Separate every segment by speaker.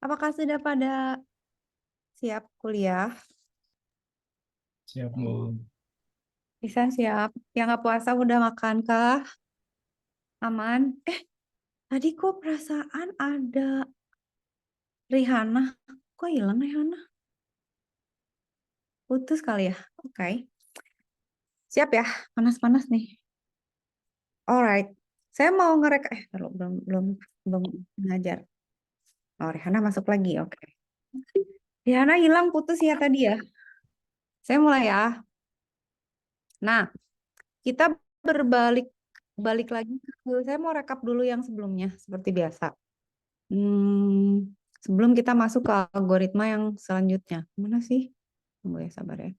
Speaker 1: Apakah sudah pada siap kuliah?
Speaker 2: Siap, Bu.
Speaker 1: Bisa siap. Yang nggak puasa udah makan kah? Aman? Tadi kok perasaan ada Rihanna. Kok hilang Rihanna? Putus kali ya? Oke. Siap ya? Panas-panas nih. Alright. Saya mau ngerek. Belum ngajar. Oh, Rihanna masuk lagi. Oke. Rihanna hilang putus ya tadi ya. Saya mulai ya. Nah, kita berbalik balik lagi saya mau rekap dulu yang sebelumnya seperti biasa. Sebelum kita masuk ke algoritma yang selanjutnya. Mana sih? Tunggu ya, sabar ya.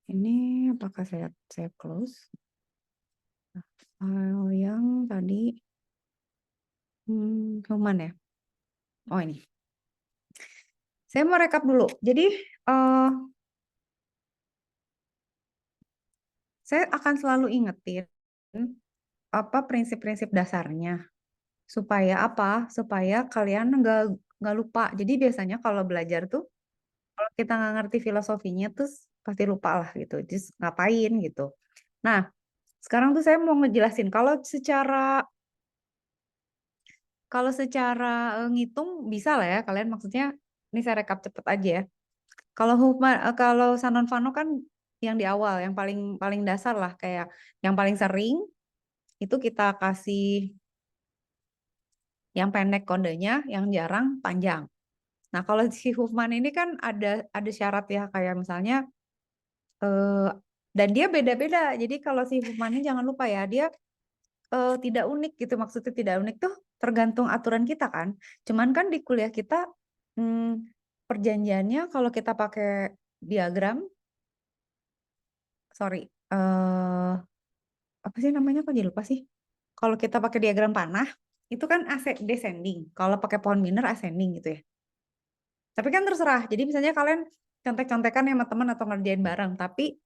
Speaker 1: Ini apakah saya close? File yang tadi human ya. Oh ini. Saya mau rekap dulu. Jadi saya akan selalu ingetin apa prinsip-prinsip dasarnya supaya apa? Supaya kalian nggak lupa. Jadi biasanya kalau belajar tuh kalau kita nggak ngerti filosofinya terus pasti lupa lah gitu. Terus ngapain gitu. Nah, sekarang tuh saya mau ngejelasin kalau secara ngitung bisa lah ya kalian, maksudnya ini saya rekap cepet aja ya. Kalau Sanon Fano kan yang di awal, yang paling paling dasar lah, kayak yang paling sering itu kita kasih yang pendek kodenya, yang jarang panjang. Nah, kalau si Huffman ini kan ada syarat ya, kayak misalnya eh, dan dia beda-beda. Jadi kalau si Huffman ini jangan lupa ya, dia tidak unik gitu. Maksudnya tidak unik tuh tergantung aturan kita kan. Cuman kan di kuliah kita hmm, perjanjiannya kalau kita pakai diagram, sorry, apa sih namanya? Kok jadi lupa sih? Kalau kita pakai diagram panah, itu kan descending. Kalau pakai pohon miner ascending gitu ya. Tapi kan terserah. Jadi misalnya kalian contek-contekan ya sama teman atau ngerjain bareng, tapi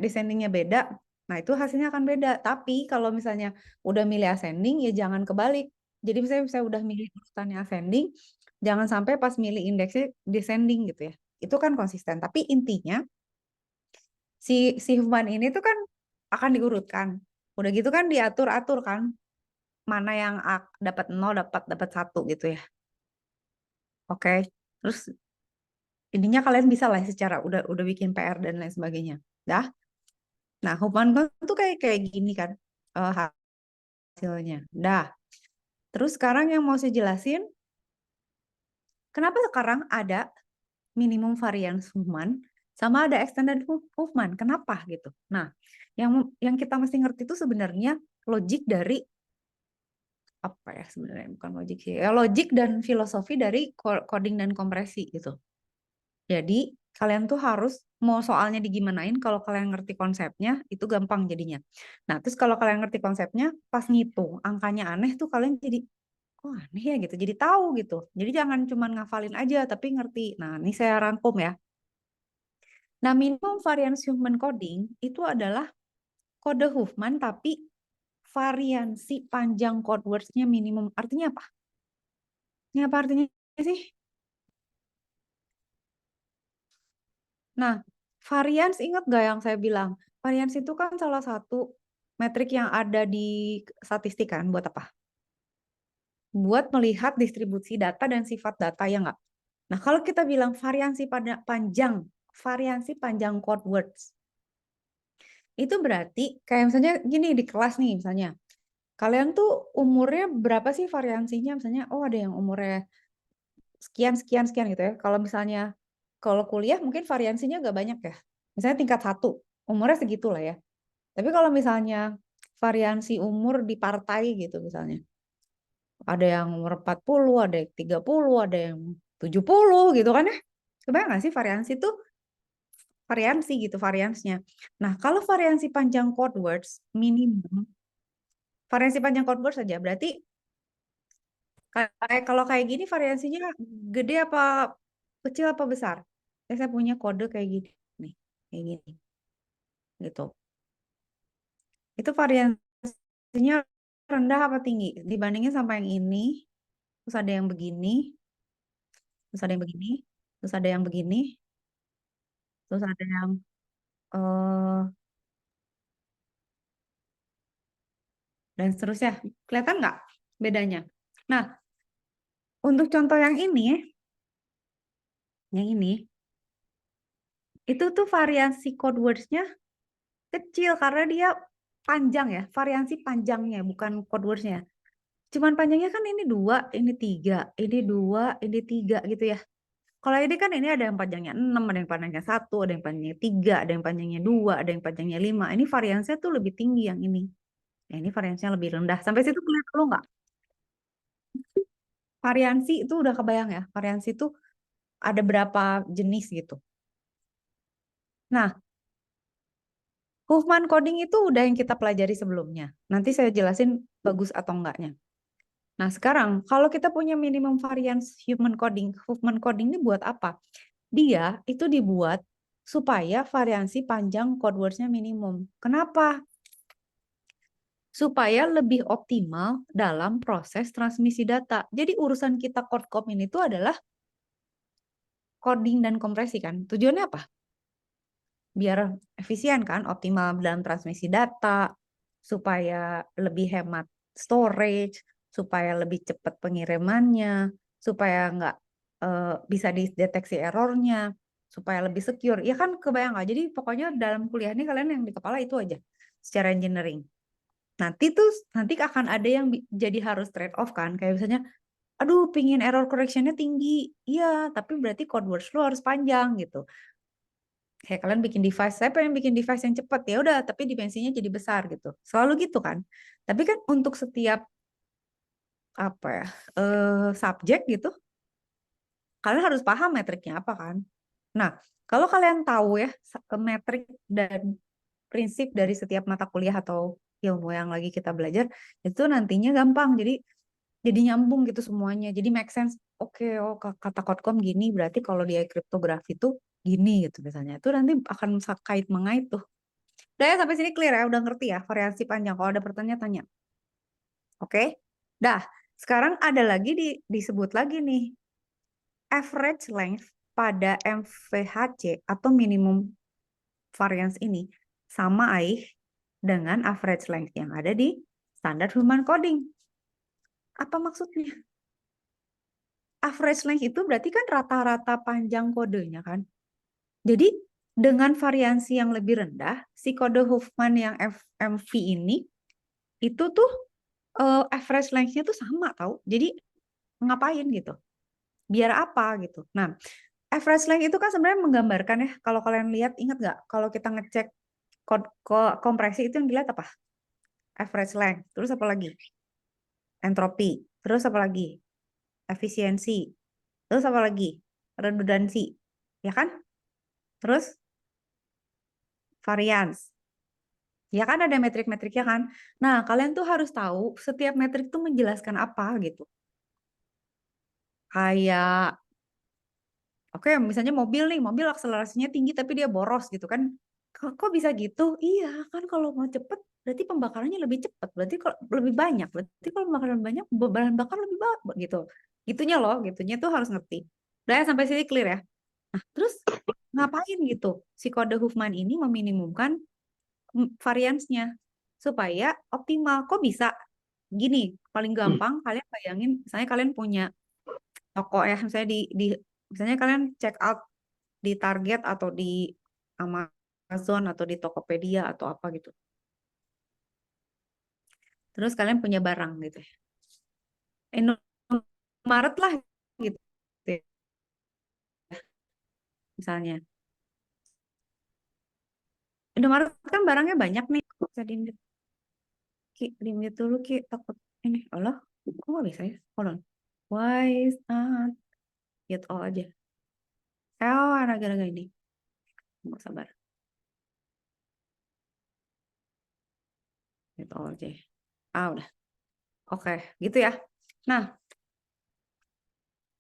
Speaker 1: descendingnya beda. Nah, itu hasilnya akan beda. Tapi kalau misalnya udah milih ascending, ya jangan kebalik. Jadi misalnya saya udah milih urutannya ascending, jangan sampai pas milih indeksnya descending gitu ya. Itu kan konsisten. Tapi intinya si Human ini tuh kan akan diurutkan. Udah gitu kan diatur-atur kan mana yang dapat 0, dapat 1 gitu ya. Oke. Terus intinya kalian bisa lah secara udah bikin PR dan lain sebagainya. Dah. Nah, Human tuh kayak kayak gini kan hasilnya. Dah. Terus sekarang yang mau saya jelasin, kenapa sekarang ada minimum variance Huffman sama ada extended Huffman? Kenapa gitu? Nah, yang kita mesti ngerti itu sebenarnya logik dari apa ya, sebenarnya bukan logik sih. Ya, logik dan filosofi dari coding dan kompresi gitu. Jadi kalian tuh harus mau soalnya digimanain, kalau kalian ngerti konsepnya itu gampang jadinya. Nah, terus kalau kalian ngerti konsepnya, pas ngitung angkanya aneh tuh kalian jadi oh aneh ya gitu. Jadi tahu gitu. Jadi jangan cuma ngafalin aja tapi ngerti. Nah, ini saya rangkum ya. Nah, minimum variance human coding itu adalah kode Huffman tapi variansi panjang code words-nya minimum. Artinya apa? Ini apa artinya sih? Nah, varians ingat gak yang saya bilang? Varians itu kan salah satu metrik yang ada di statistik kan, buat apa? Buat melihat distribusi data dan sifat data ya nggak? Nah, kalau kita bilang variansi panjang code words, itu berarti kayak misalnya gini di kelas nih misalnya, kalian tuh umurnya berapa sih variansinya? Misalnya, oh ada yang umurnya sekian, sekian, sekian gitu ya. Kalau kuliah mungkin variansinya nggak banyak ya. Misalnya tingkat 1, umurnya segitu lah ya. Tapi kalau misalnya variansi umur di partai gitu misalnya. Ada yang umur 40, ada yang 30, ada yang 70 gitu kan ya. Kebayang nggak sih variansi itu variansi gitu variansnya. Nah, kalau variansi panjang code words minimum, variansi panjang code words saja berarti kalau kayak gini variansinya gede apa kecil apa besar? Saya punya kode kayak gini nih, kayak gini gitu. Itu variansinya rendah apa tinggi? Dibandingin sama yang ini, terus ada yang begini. terus ada yang begini, terus ada yang begini, terus ada yang eh dan seterusnya. Kelihatan nggak bedanya? Nah, untuk contoh yang ini, itu tuh variasi code words-nya kecil karena dia panjang ya, variasi panjangnya bukan code words-nya. Cuman panjangnya kan ini 2, ini 3, ini 2, ini 3 gitu ya. Kalau ini kan ini ada yang panjangnya 6, ada yang panjangnya 1, ada yang panjangnya 3, ada yang panjangnya 2, ada yang panjangnya 5. Ini variansinya tuh lebih tinggi yang ini. Ya, ini variansinya lebih rendah. Sampai situ kelihatan dulu nggak? Variansi itu udah kebayang ya. Variansi itu ada berapa jenis gitu. Nah, Huffman coding itu udah yang kita pelajari sebelumnya. Nanti saya jelasin bagus atau enggaknya. Nah, sekarang kalau kita punya minimum variance Huffman coding ini buat apa? Dia itu dibuat supaya variansi panjang code words-nya minimum. Kenapa? Supaya lebih optimal dalam proses transmisi data. Jadi urusan kita code ini itu adalah coding dan kompresi kan. Tujuannya apa? Biar efisien kan, optimal dalam transmisi data, supaya lebih hemat storage, supaya lebih cepat pengirimannya, supaya nggak bisa dideteksi errornya, supaya lebih secure. Ya kan kebayang nggak? Jadi pokoknya dalam kuliah ini kalian yang di kepala itu aja secara engineering. Nanti akan ada yang jadi harus trade off kan, kayak misalnya, aduh pingin error correction-nya tinggi, iya tapi berarti code words lu harus panjang gitu. Kayak kalian bikin device, saya pengen bikin device yang cepat, ya udah tapi dimensinya jadi besar gitu, selalu gitu kan. Tapi kan untuk setiap apa ya subjek gitu, kalian harus paham metriknya apa kan. Nah, kalau kalian tahu ya metrik dan prinsip dari setiap mata kuliah atau ilmu yang lagi kita belajar, itu nantinya gampang. Jadi nyambung gitu semuanya. Jadi make sense. Oke, oh kata Kotkom gini, berarti kalau dia kriptografi itu gini gitu misalnya. Itu nanti akan kait mengait tuh. Udah ya sampai sini clear ya, udah ngerti ya variasi panjang. Kalau ada pertanyaan tanya. Oke. Dah, sekarang ada lagi disebut lagi nih average length pada MVHC atau minimum variance ini sama dengan average length yang ada di standar Human coding. Apa maksudnya? Average length itu berarti kan rata-rata panjang kodenya kan. Jadi dengan variansi yang lebih rendah, si kode Huffman yang FMV ini itu tuh average length-nya tuh sama tau. Jadi ngapain gitu? Biar apa gitu. Nah, average length itu kan sebenarnya menggambarkan ya, kalau kalian lihat, ingat nggak? Kalau kita ngecek kompresi itu yang dilihat apa? Average length. Terus apa lagi? Entropi. Terus apa lagi? Efisiensi. Terus apa lagi? Redundansi. Ya kan? Terus variance. Ya kan ada metrik-metriknya kan? Nah, kalian tuh harus tahu setiap metrik tuh menjelaskan apa gitu. Kayak, oke, misalnya mobil nih, mobil akselerasinya tinggi tapi dia boros gitu kan. Kok bisa gitu? Iya, kan kalau mau cepet, berarti pembakarannya lebih cepat. Berarti kalau lebih banyak. Berarti kalau pembakaran banyak, bahan bakar lebih banyak gitu. Gitunya loh, gitunya tuh harus ngerti. Udah ya, sampai sini clear ya? Nah, terus ngapain gitu? Si kode Huffman ini meminimumkan variansnya supaya optimal. Kok bisa? Gini, paling gampang kalian bayangin, misalnya kalian punya toko ya, misalnya misalnya kalian check out di Target atau di Amazon atau di Tokopedia atau apa gitu. Terus kalian punya barang gitu ya. Indomaret lah gitu ya, misalnya. Indomaret kan barangnya banyak nih. Bisa di-mute dulu Ki, takut ini. Allah, kok nggak bisa ya? Hold on. Why is not? Get all aja. Oh, gara-gara ini. Nggak sabar. Get all aja. Ah, udah. Oke, gitu ya. Nah,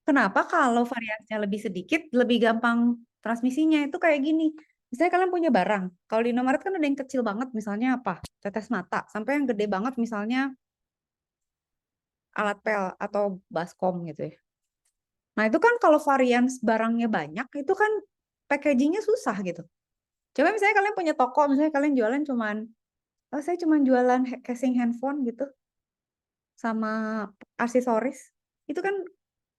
Speaker 1: kenapa kalau variansinya lebih sedikit, lebih gampang transmisinya itu kayak gini. Misalnya kalian punya barang. Kalau di Indomaret kan ada yang kecil banget, misalnya apa? Tetes mata. Sampai yang gede banget, misalnya alat pel atau baskom gitu ya. Nah, itu kan kalau varians barangnya banyak, itu kan packagingnya susah gitu. Coba misalnya kalian punya toko, misalnya kalian jualan cuman, oh saya cuman jualan casing handphone gitu, sama aksesoris. Itu kan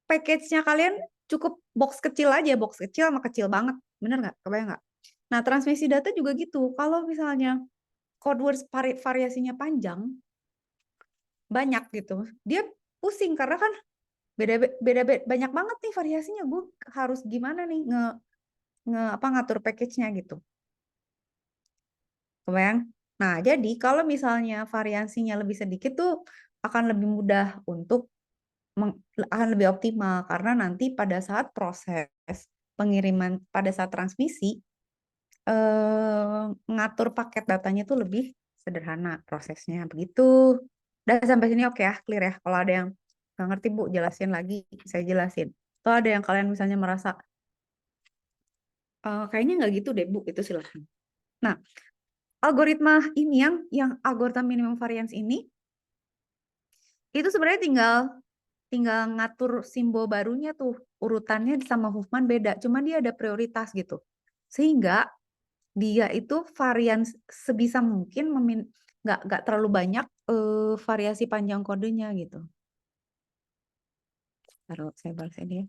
Speaker 1: package-nya kalian cukup box kecil aja, box kecil sama kecil banget. Bener nggak? Kebayang nggak? Nah, transmisi data juga gitu. Kalau misalnya code words variasinya panjang, banyak gitu, dia pusing karena kan beda beda banyak banget nih variasinya. Gue harus gimana nih apa ngatur package-nya gitu. Kebayang? Nah, jadi kalau misalnya variasinya lebih sedikit tuh akan lebih mudah untuk akan lebih optimal karena nanti pada saat proses pengiriman, pada saat transmisi, ngatur paket datanya tuh lebih sederhana prosesnya begitu. Udah sampai sini oke ya, clear ya. Kalau ada yang nggak ngerti Bu, jelasin lagi, saya jelasin. Atau ada yang kalian misalnya merasa kayaknya nggak gitu deh Bu, itu silahkan. Nah, algoritma ini yang algoritma minimum variance ini itu sebenarnya tinggal tinggal ngatur simbol barunya tuh urutannya sama Huffman beda, cuma dia ada prioritas gitu. Sehingga dia itu varian sebisa mungkin nggak terlalu banyak variasi panjang kodenya gitu. Taruh saya balas ini ya.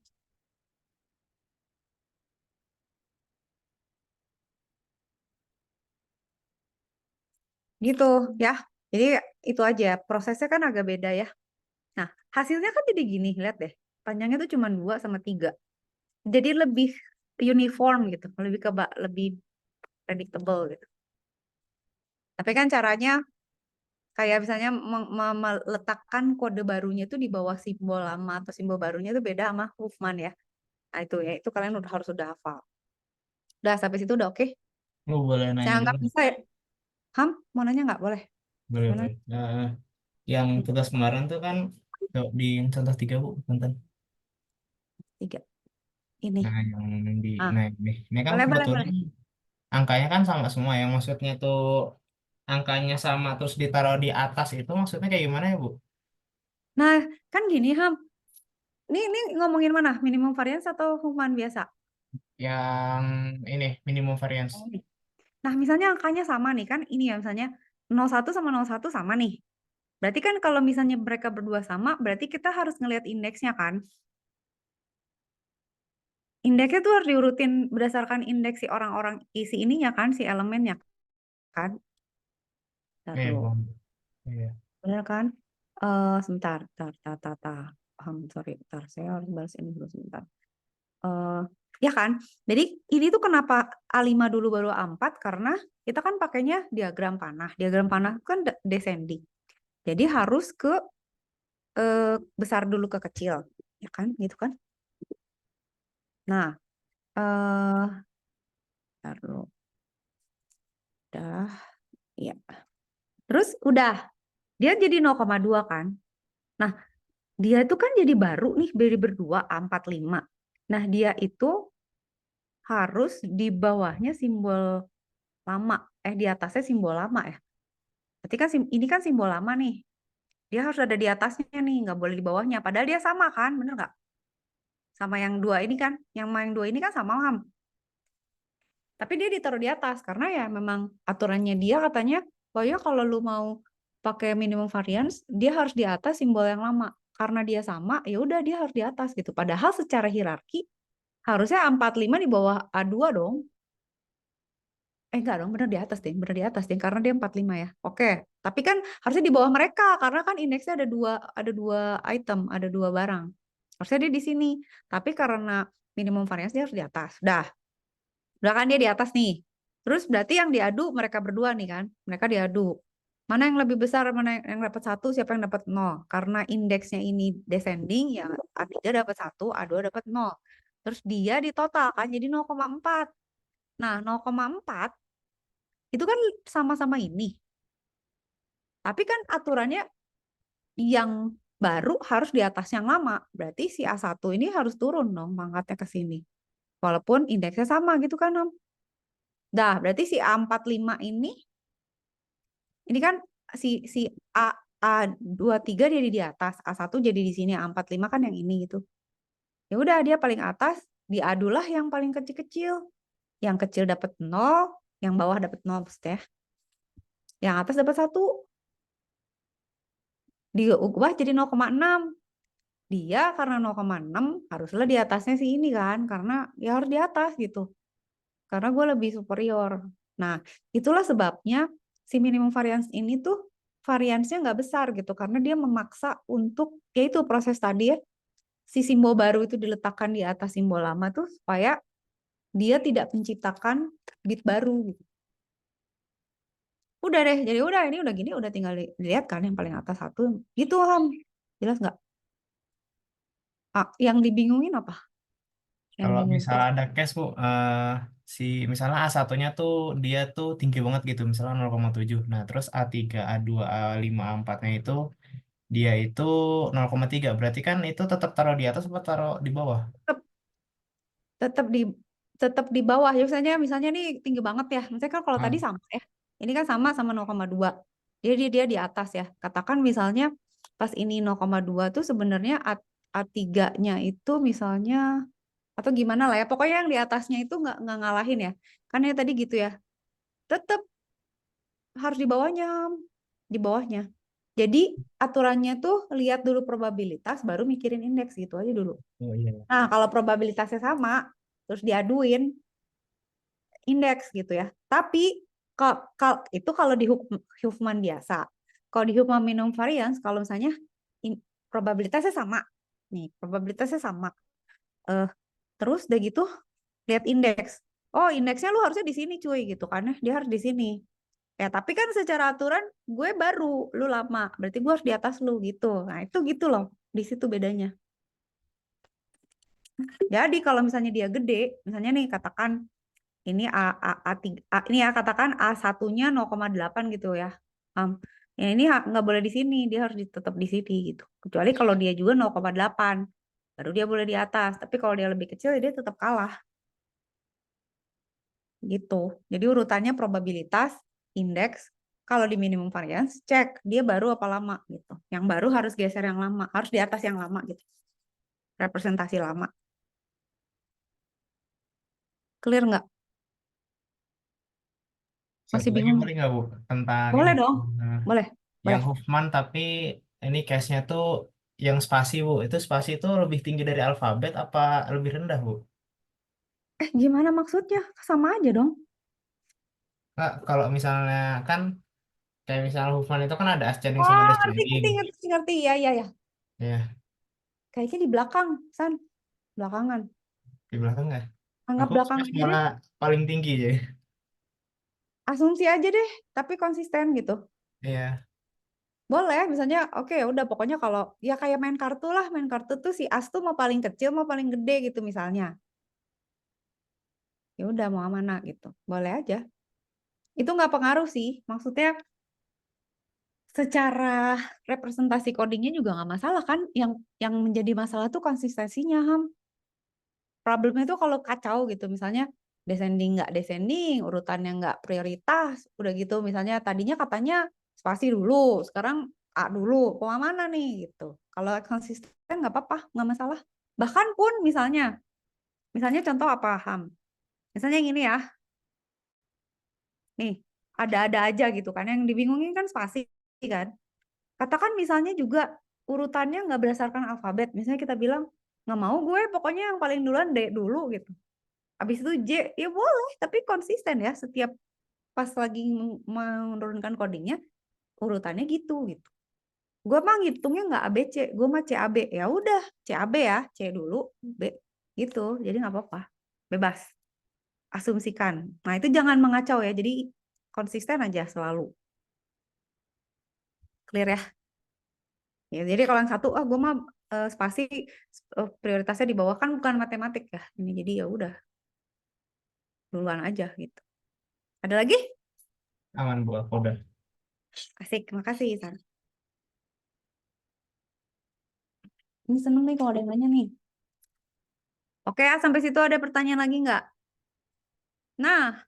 Speaker 1: Gitu ya. Jadi itu aja prosesnya kan agak beda ya. Nah, hasilnya kan jadi gini, lihat deh. Panjangnya tuh cuma 2 sama 3. Jadi lebih uniform gitu, lebih lebih predictable gitu. Tapi kan caranya kayak misalnya meletakkan kode barunya itu di bawah simbol lama atau simbol barunya itu beda sama Huffman ya. Nah itu ya, itu kalian harus udah hafal. Udah sampai situ udah oke.
Speaker 2: Lu boleh
Speaker 1: Saya
Speaker 2: nanya
Speaker 1: anggap
Speaker 2: dulu.
Speaker 1: bisa ya. Ham, mau nanya nggak? Boleh.
Speaker 2: Boleh,
Speaker 1: Mana?
Speaker 2: boleh. Yang tugas kemarin tuh kan di contoh 3 Bu, punten.
Speaker 1: 3. Ini.
Speaker 2: Nah, yang di
Speaker 1: Ah,
Speaker 2: nah ini kan
Speaker 1: boleh, boleh,
Speaker 2: kebetulan
Speaker 1: boleh.
Speaker 2: angkanya kan sama semua. Yang maksudnya tuh angkanya sama terus ditaruh di atas itu maksudnya kayak gimana ya, Bu?
Speaker 1: Nah, kan gini, Ham. Ini ngomongin mana? Minimum variance atau Huffman biasa?
Speaker 2: Yang ini minimum variance.
Speaker 1: Oh, nih. Nah, misalnya angkanya sama nih kan. Ini ya misalnya 01 sama 01 sama nih. Berarti kan kalau misalnya mereka berdua sama, berarti kita harus ngelihat indeksnya kan. Indeksnya tuh harus diurutin berdasarkan indeks si orang-orang isi ininya kan, si elemennya kan. Ntar
Speaker 2: Iya,
Speaker 1: dulu.
Speaker 2: Bang. Iya.
Speaker 1: Bener kan? Sebentar, sorry, bentar. Saya harus balas ini dulu sebentar. Eh, ya kan? Jadi ini tuh kenapa A5 dulu baru A4? Karena kita kan pakainya diagram panah. Diagram panah kan descending. Jadi harus ke besar dulu ke kecil. Ya kan? Gitu kan? Nah, bentar dulu. Udah. Ya. Terus udah. Dia jadi 0,2 kan? Nah, dia itu kan jadi baru nih, dari berdua A45. Nah, dia itu harus di bawahnya simbol lama. Di atasnya simbol lama ya. Berarti kan ini kan simbol lama nih. Dia harus ada di atasnya nih, nggak boleh di bawahnya. Padahal dia sama kan, bener nggak? Sama yang dua ini kan. Yang main dua ini kan sama Ham. Tapi dia ditaruh di atas karena ya memang aturannya dia katanya, oh ya kalau lu mau pakai minimum variance, dia harus di atas simbol yang lama. Karena dia sama, ya udah dia harus di atas gitu. Padahal secara hierarki harusnya A45 di bawah A2 dong. Enggak dong, bener di atas deh, bener di atas deh, karena dia 45 ya. Oke, tapi kan harusnya di bawah mereka, karena kan indeksnya ada dua item, ada dua barang. Harusnya dia di sini, tapi karena minimum variance dia harus di atas. Udah kan dia di atas nih. Terus berarti yang diadu mereka berdua nih kan, mereka diadu. Mana yang lebih besar, mana yang dapat satu, siapa yang dapat nol. Karena indeksnya ini descending, ya A3 dapat satu, A2 dapat nol. Terus dia di total kan jadi 0,4. Nah, 0,4 itu kan sama-sama ini. Tapi kan aturannya yang baru harus di atas yang lama. Berarti si A1 ini harus turun dong pangkatnya ke sini. Walaupun indeksnya sama gitu kan, Om. Dah, berarti si A45 ini kan si A A23 jadi di atas, A1 jadi di sini, A45 kan yang ini gitu. Ya udah dia paling atas, diadulah yang paling kecil-kecil. Yang kecil dapat 0, yang bawah dapat 0 maksudnya. Yang atas dapat 1. Diubah jadi 0,6. Dia karena 0,6 haruslah di atasnya si ini kan, karena ya harus di atas gitu. Karena gue lebih superior. Nah, itulah sebabnya si minimum variance ini tuh variansnya nggak besar gitu, karena dia memaksa untuk, yaitu proses tadi ya, si simbol baru itu diletakkan di atas simbol lama tuh supaya dia tidak menciptakan bit baru gitu. Udah deh, jadi udah ini udah gini, udah tinggal dilihat kan yang paling atas 1 gitu, Ham. Jelas nggak? Ah, yang dibingungin apa? Yang
Speaker 2: Kalau
Speaker 1: bingung
Speaker 2: misalnya
Speaker 1: tuh.
Speaker 2: ada case Bu, si misalnya A1-nya tuh dia tuh tinggi banget gitu, misalnya 0,7. Nah, terus A3, A2, A5, A4-nya itu dia itu 0,3. Berarti kan itu tetap taruh di atas atau taruh di bawah?
Speaker 1: Tetap tetap di tetap di bawah. Ya misalnya nih tinggi banget ya. Misalnya kan kalau tadi
Speaker 2: Ah,
Speaker 1: sama ya. Ini kan sama 0,2. Dia di atas ya. Katakan misalnya pas ini 0,2 tuh sebenarnya A3-nya itu misalnya atau gimana lah ya. Pokoknya yang di atasnya itu nggak ngalahin ya. Kan ya tadi gitu ya. Tetap harus di bawahnya. Di bawahnya. Jadi aturannya tuh lihat dulu probabilitas baru mikirin indeks gitu aja dulu.
Speaker 2: oh iya.
Speaker 1: Nah, kalau probabilitasnya sama terus diaduin indeks gitu ya. Tapi itu kalau di Huffman biasa. Kalau di Huffman minimum variance, kalau misalnya probabilitasnya sama, nih probabilitasnya sama. Eh, terus udah gitu lihat indeks. Oh indeksnya lu harusnya di sini cuy gitu kan? Dia harus di sini. Ya tapi kan secara aturan gue baru, lu lama, berarti gue harus di atas lu gitu. Nah itu gitu loh, di situ bedanya. Jadi kalau misalnya dia gede, misalnya nih katakan ini A3, ini ya katakan A1-nya 0,8 gitu ya. Ya ini nggak boleh di sini, dia harus tetap di sini gitu. Kecuali kalau dia juga 0,8, baru dia boleh di atas. Tapi kalau dia lebih kecil, dia tetap kalah gitu. Jadi urutannya probabilitas, indeks, kalau di minimum variance, cek dia baru apa lama gitu. Yang baru harus geser yang lama, harus di atas yang lama gitu. Representasi lama. Clear nggak?
Speaker 2: Satu
Speaker 1: Masih
Speaker 2: lagi
Speaker 1: bingung nggak?
Speaker 2: boleh nggak Bu tentang ini?
Speaker 1: Boleh dong.
Speaker 2: Nah,
Speaker 1: Boleh.
Speaker 2: yang
Speaker 1: Boleh.
Speaker 2: Huffman tapi ini case-nya tuh yang spasi Bu. Itu spasi itu lebih tinggi dari alfabet apa lebih rendah Bu?
Speaker 1: Gimana maksudnya? Sama aja dong.
Speaker 2: Nggak, kalau misalnya kan kayak misalnya Huffman itu kan ada ascending sama
Speaker 1: Oh, ngerti,
Speaker 2: descending.
Speaker 1: ngerti, ngerti, ngerti. Ya, ya, ya.
Speaker 2: Ya,
Speaker 1: Kayaknya di belakang, San. Belakangan.
Speaker 2: di belakang nggak?
Speaker 1: Anggap
Speaker 2: Aku
Speaker 1: belakang
Speaker 2: space
Speaker 1: aja deh.
Speaker 2: malah paling tinggi ya.
Speaker 1: Asumsi aja deh, tapi konsisten gitu.
Speaker 2: Iya.
Speaker 1: Boleh, misalnya, oke, ya udah pokoknya kalau ya kayak main kartu lah, main kartu tuh si as tuh mau paling kecil, mau paling gede gitu misalnya. Ya udah mau mana gitu. Boleh aja. Itu nggak pengaruh sih. Maksudnya secara representasi codingnya juga nggak masalah kan. Yang menjadi masalah tuh konsistensinya, Ham. Problemnya tuh kalau kacau gitu, misalnya descending nggak descending, urutannya nggak prioritas, udah gitu misalnya tadinya katanya spasi dulu, sekarang A dulu, mana nih gitu. Kalau konsisten nggak apa-apa, nggak masalah. Bahkan pun misalnya contoh apa Ham? Misalnya yang ini ya, nih ada-ada aja gitu kan, yang dibingungin kan spasi kan. Katakan misalnya juga urutannya nggak berdasarkan alfabet, misalnya kita bilang nggak mau gue pokoknya yang paling duluan D dulu gitu. Habis itu J, ya boleh, tapi konsisten ya. Setiap pas lagi menurunkan codingnya, urutannya gitu gitu. Gue mah ngitungnya nggak ABC, gue mah CAB. Ya udah, CAB ya, C dulu, B gitu. Jadi nggak apa-apa, bebas. Asumsikan. Nah itu jangan mengacau ya. Jadi konsisten aja selalu. Clear ya? Ya jadi kalau yang satu, gue mah spasi prioritasnya di bawah kan bukan matematik ya. Ini jadi ya udah duluan aja gitu. Ada lagi?
Speaker 2: Aman Bu, aku udah.
Speaker 1: Asik, makasih. San. Ini seneng nih kalau ada yang nanya nih. Oke, sampai situ ada pertanyaan lagi nggak? Nah,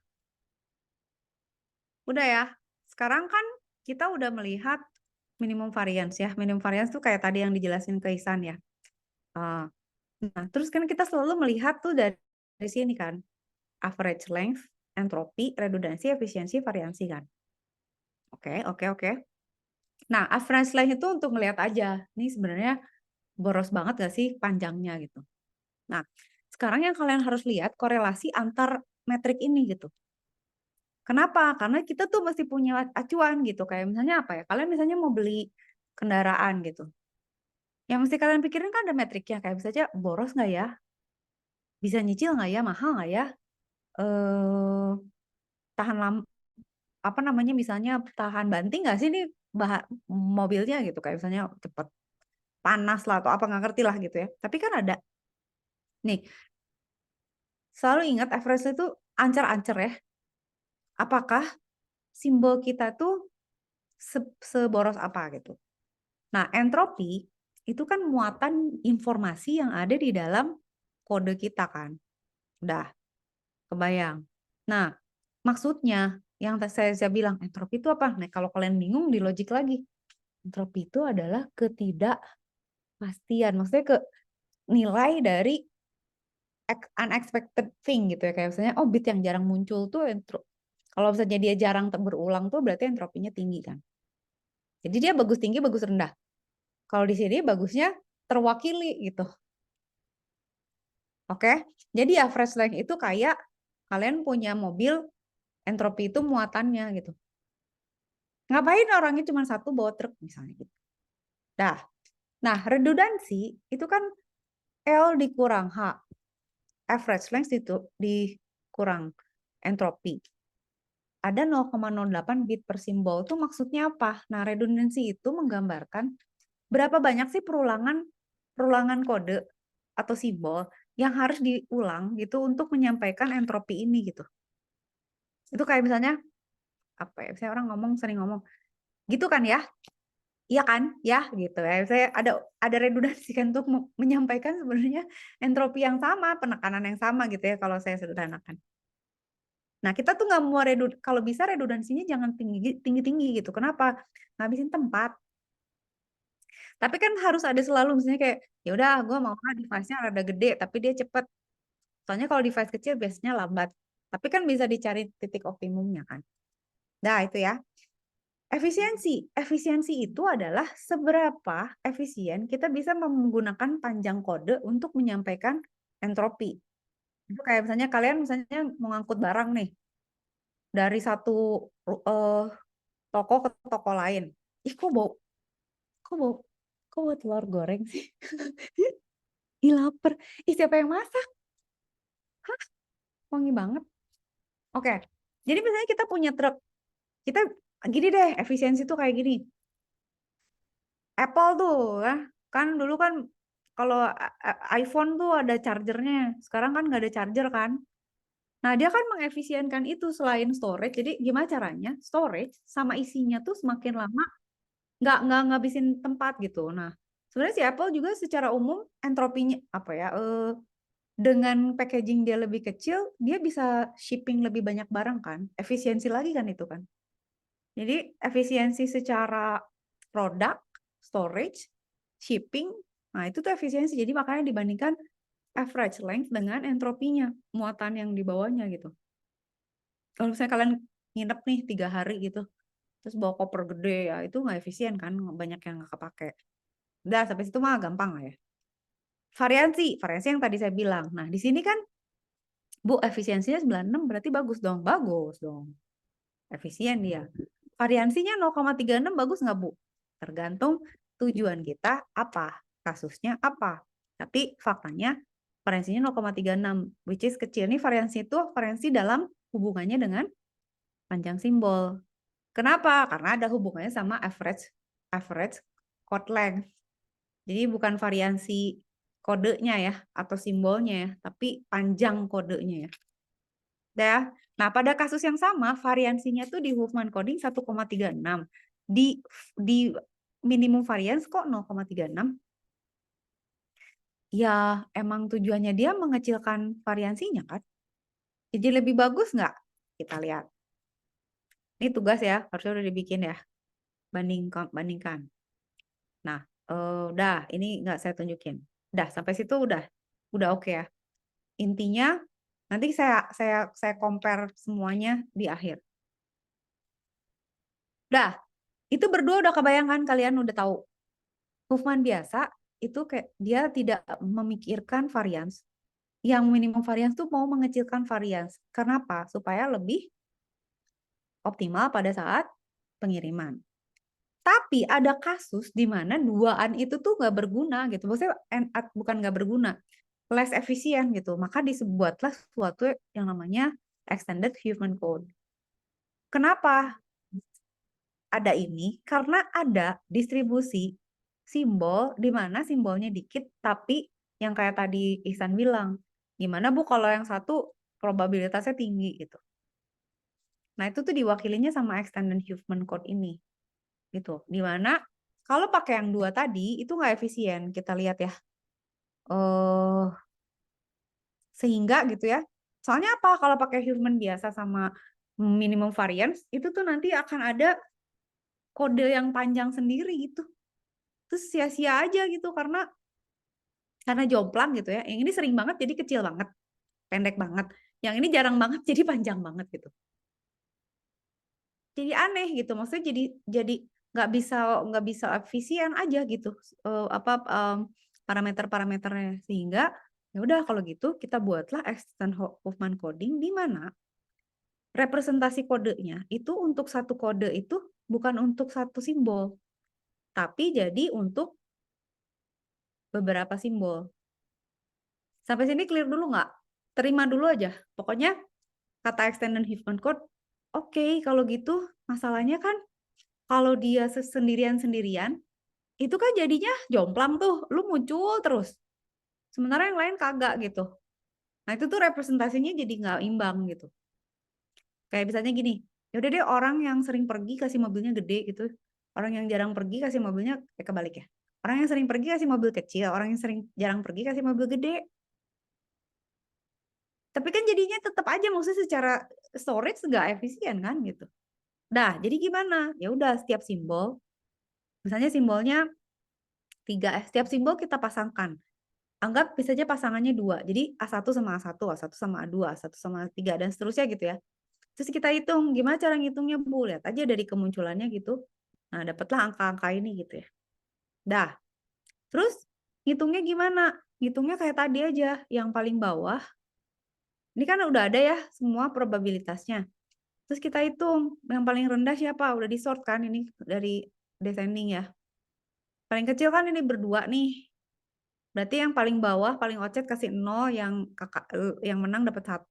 Speaker 1: udah ya. Sekarang kan kita udah melihat minimum variance ya. Minimum variance tuh kayak tadi yang dijelasin ke Isan ya. Ah, Nah, terus kan kita selalu melihat tuh dari sini kan, average length, entropi, redundansi, efisiensi, variansi kan. Oke, oke, oke. Nah, average length itu untuk melihat aja, nih sebenarnya boros banget gak sih panjangnya gitu. Nah, sekarang yang kalian harus lihat korelasi antar metrik ini gitu. Kenapa? Karena kita tuh mesti punya acuan gitu. Kayak misalnya apa ya? Kalian misalnya mau beli kendaraan gitu. Yang mesti kalian pikirin kan ada metriknya. Kayak misalnya boros nggak ya? Bisa nyicil nggak ya? Mahal nggak ya? Eh, tahan lama, apa namanya? Misalnya tahan banting nggak sih nih mobilnya gitu. Kayak misalnya cepet panas lah atau apa nggak ngerti lah gitu ya. Tapi kan ada. Nih, selalu ingat average itu ancer-ancer ya. Apakah simbol kita tuh seboros apa gitu. Nah, entropi itu kan muatan informasi yang ada di dalam kode kita kan. Udah, kebayang. Nah, maksudnya yang saya bilang entropi itu apa? Nah, kalau kalian bingung di logic lagi. Entropi itu adalah ketidakpastian. Maksudnya ke nilai dari unexpected thing gitu ya. Kayak misalnya, oh bit yang jarang muncul tuh kalau misalnya dia jarang berulang tuh berarti entropinya tinggi kan. Jadi dia bagus tinggi, bagus rendah. Kalau di sini bagusnya terwakili gitu. Oke. Jadi average length itu kayak kalian punya mobil, entropi itu muatannya gitu. Ngapain orangnya cuma satu bawa truk misalnya gitu. Nah, redundansi itu kan L dikurang H. Average length itu dikurang entropi. Ada 0,08 bit per simbol. Itu maksudnya apa? Nah, redundansi itu menggambarkan berapa banyak sih perulangan kode atau simbol yang harus diulang gitu untuk menyampaikan entropi ini gitu. Itu kayak misalnya apa ya? Misalnya orang sering ngomong, gitu kan ya? Iya kan? Ya gitu ya. Saya ada redundansi kan untuk menyampaikan sebenarnya entropi yang sama, penekanan yang sama gitu ya kalau saya sederhanakan. Nah, kita tuh nggak mau kalau bisa redundansinya jangan tinggi-tinggi gitu. Kenapa? Ngabisin tempat. Tapi kan harus ada selalu misalnya kayak ya udah gue mau device-nya rada gede tapi dia cepet. Soalnya kalau device kecil biasanya lambat. Tapi kan bisa dicari titik optimumnya kan. Nah, itu ya. Efisiensi. Efisiensi itu adalah seberapa efisien kita bisa menggunakan panjang kode untuk menyampaikan entropi. Itu kayak misalnya kalian misalnya mau ngangkut barang nih dari satu eh, toko ke toko lain. Ih, kok bau, kok bau telur goreng sih? Ih, lapar. Ih, siapa yang masak? Hah, wangi banget. Oke. Jadi misalnya kita punya truk. Kita gini deh, efisiensi tuh kayak gini. Apple tuh ya, kan dulu kan kalau iPhone tuh ada chargernya, sekarang kan nggak ada charger kan. Nah, dia kan mengefisienkan itu selain storage. Jadi gimana caranya? Storage sama isinya tuh semakin lama nggak ngabisin tempat gitu. Nah, sebenarnya si Apple juga secara umum entropinya apa ya? Dengan packaging dia lebih kecil, dia bisa shipping lebih banyak barang kan. Efisiensi lagi kan itu kan. Jadi efisiensi secara produk, storage, shipping, nah itu tuh efisiensi. Jadi makanya dibandingkan average length dengan entropinya, muatan yang di bawahnya gitu. Kalau misalnya kalian nginep nih 3 hari gitu, terus bawa koper gede ya, itu nggak efisien kan, banyak yang nggak kepake. Udah, sampai situ mah gampang lah ya. Variansi yang tadi saya bilang. Nah, di sini kan, Bu, efisiensinya 96 berarti bagus dong. Bagus dong. Efisien dia. Variansinya 0,36 bagus nggak, Bu? Tergantung tujuan kita apa, kasusnya apa. Tapi faktanya variansinya 0,36, which is kecil. Ini variansi itu variansi dalam hubungannya dengan panjang simbol. Kenapa? Karena ada hubungannya sama average code length. Jadi bukan variansi kodenya ya, atau simbolnya ya, tapi panjang kodenya ya. Ya. Nah, pada kasus yang sama, variansinya tuh di Huffman coding 1,36. Di minimum variance kok 0,36? Ya, emang tujuannya dia mengecilkan variansinya kan? Jadi lebih bagus nggak? Kita lihat. Ini tugas ya, harusnya udah dibikin ya. Bandingkan. Nah, udah, ini nggak saya tunjukin. Udah, sampai situ udah. Udah oke ya. Intinya nanti saya compare semuanya di akhir. Dah, itu berdua udah kebayangkan, kalian udah tahu. Huffman biasa itu kayak dia tidak memikirkan varians. Yang minimum varians tuh mau mengecilkan varians. Kenapa? Supaya lebih optimal pada saat pengiriman. Tapi ada kasus di mana duaan itu tuh nggak berguna gitu. Maksudnya bukan nggak berguna, less efisien gitu. Maka dibuatlah suatu yang namanya extended Huffman code. Kenapa ada ini? Karena ada distribusi simbol di mana simbolnya dikit tapi yang kayak tadi Ihsan bilang, gimana Bu kalau yang satu probabilitasnya tinggi gitu. Nah, itu tuh diwakilinya sama extended Huffman code ini. Gitu. Dimana kalau pakai yang dua tadi itu nggak efisien, kita lihat ya. Sehingga gitu ya. Soalnya apa? Kalau pakai Huffman biasa sama minimum variance itu tuh nanti akan ada kode yang panjang sendiri gitu. Terus sia-sia aja gitu karena jomplang gitu ya. Yang ini sering banget jadi kecil banget, pendek banget. Yang ini jarang banget jadi panjang banget gitu. Jadi aneh gitu. Maksudnya jadi nggak bisa efisien aja gitu. Parameter-parameternya, sehingga ya udah kalau gitu kita buatlah extended Huffman coding di mana representasi kodenya itu untuk satu kode itu bukan untuk satu simbol, tapi jadi untuk beberapa simbol. Sampai sini clear dulu nggak? Terima dulu aja. Pokoknya kata extended Huffman code, oke, kalau gitu masalahnya kan kalau dia sendirian-sendirian, itu kan jadinya jomplang tuh, lu muncul terus. Sementara yang lain kagak gitu. Nah itu tuh representasinya jadi nggak imbang gitu. Kayak misalnya gini, yaudah deh orang yang sering pergi kasih mobilnya gede gitu. Orang yang jarang pergi kasih mobilnya kebalik ya. Orang yang sering pergi kasih mobil kecil, orang yang jarang pergi kasih mobil gede. Tapi kan jadinya tetap aja maksudnya secara storage nggak efisien kan gitu. Nah, jadi gimana? Ya udah setiap simbol, misalnya simbolnya 3, setiap simbol kita pasangkan. Anggap bisa aja pasangannya 2. Jadi A1 sama A1, A1 sama A2, A1 sama A3 dan seterusnya gitu ya. Terus kita hitung, gimana cara ngitungnya Bu? Lihat aja dari kemunculannya gitu. Nah, dapatlah angka-angka ini gitu ya. Dah, terus ngitungnya gimana? Ngitungnya kayak tadi aja, yang paling bawah. Ini kan udah ada ya semua probabilitasnya. Terus kita hitung, yang paling rendah siapa? Udah di sort kan ini dari descending ya. Paling kecil kan ini berdua nih. Berarti yang paling bawah, paling ocet kasih 0, yang menang dapat 1.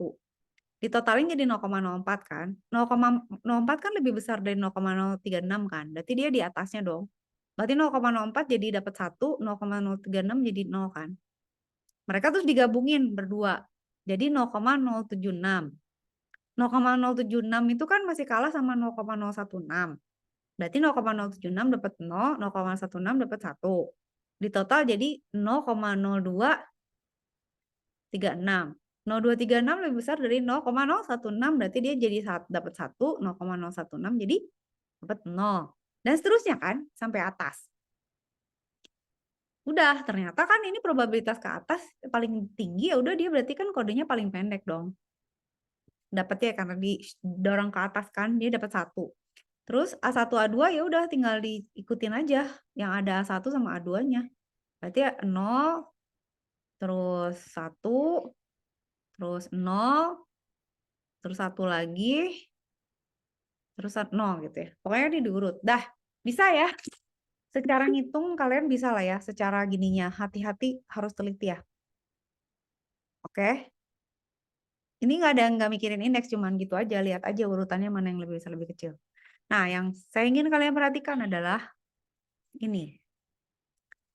Speaker 1: Ditotalin jadi 0,04 kan. 0,04 kan lebih besar dari 0,036 kan. Berarti dia di atasnya dong. Berarti 0,04 jadi dapat 1, 0,036 jadi 0 kan. Mereka terus digabungin berdua. Jadi 0,076. 0,076 itu kan masih kalah sama 0,016. Berarti 0,076 dapat 0, 0,16 dapat 1. Di total jadi 0,0236. 0,236 lebih besar dari 0,016, berarti dia jadi dapat 1, 0,016 jadi dapat 0. Dan seterusnya kan sampai atas. Udah, ternyata kan ini probabilitas ke atas paling tinggi, ya udah dia berarti kan kodenya paling pendek dong. Dapatnya karena didorong ke atas kan, dia dapat 1. Terus A1 A2 ya udah tinggal diikutin aja yang ada A1 sama A2-nya. Berarti ya 0 terus 1 terus 0 terus 1 lagi terus 0 gitu ya. Pokoknya ini diurut. Dah, bisa ya. Secara ngitung kalian bisa lah ya secara gininya. Hati-hati harus teliti ya. Oke. Ini nggak mikirin indeks, cuman gitu aja. Lihat aja urutannya mana yang lebih besar lebih kecil. Nah, yang saya ingin kalian perhatikan adalah ini.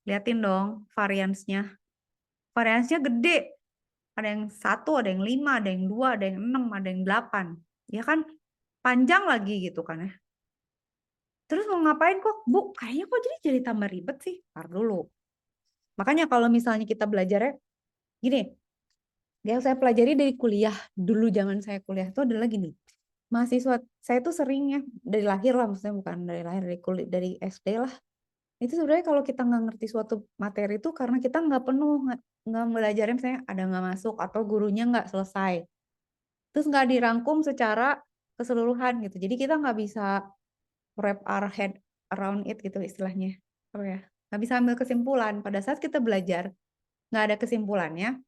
Speaker 1: Liatin dong variansnya. Variansnya gede. Ada yang 1, ada yang 5, ada yang 2, ada yang 6, ada yang 8. Ya kan? Panjang lagi gitu kan ya. Terus mau ngapain kok? Bu, kayaknya kok jadi tambah ribet sih. Ntar dulu. Makanya kalau misalnya kita belajarnya, gini, yang saya pelajari dari kuliah, dulu zaman saya kuliah itu adalah gini. Mahasiswa, saya tuh sering ya, dari lahir lah, maksudnya bukan dari lahir, dari SD lah. Itu sebenarnya kalau kita nggak ngerti suatu materi itu karena kita nggak penuh, nggak belajarin, misalnya ada nggak masuk atau gurunya nggak selesai. Terus nggak dirangkum secara keseluruhan gitu. Jadi kita nggak bisa wrap our head around it gitu istilahnya. Oh ya, nggak bisa ambil kesimpulan. Pada saat kita belajar, nggak ada kesimpulannya,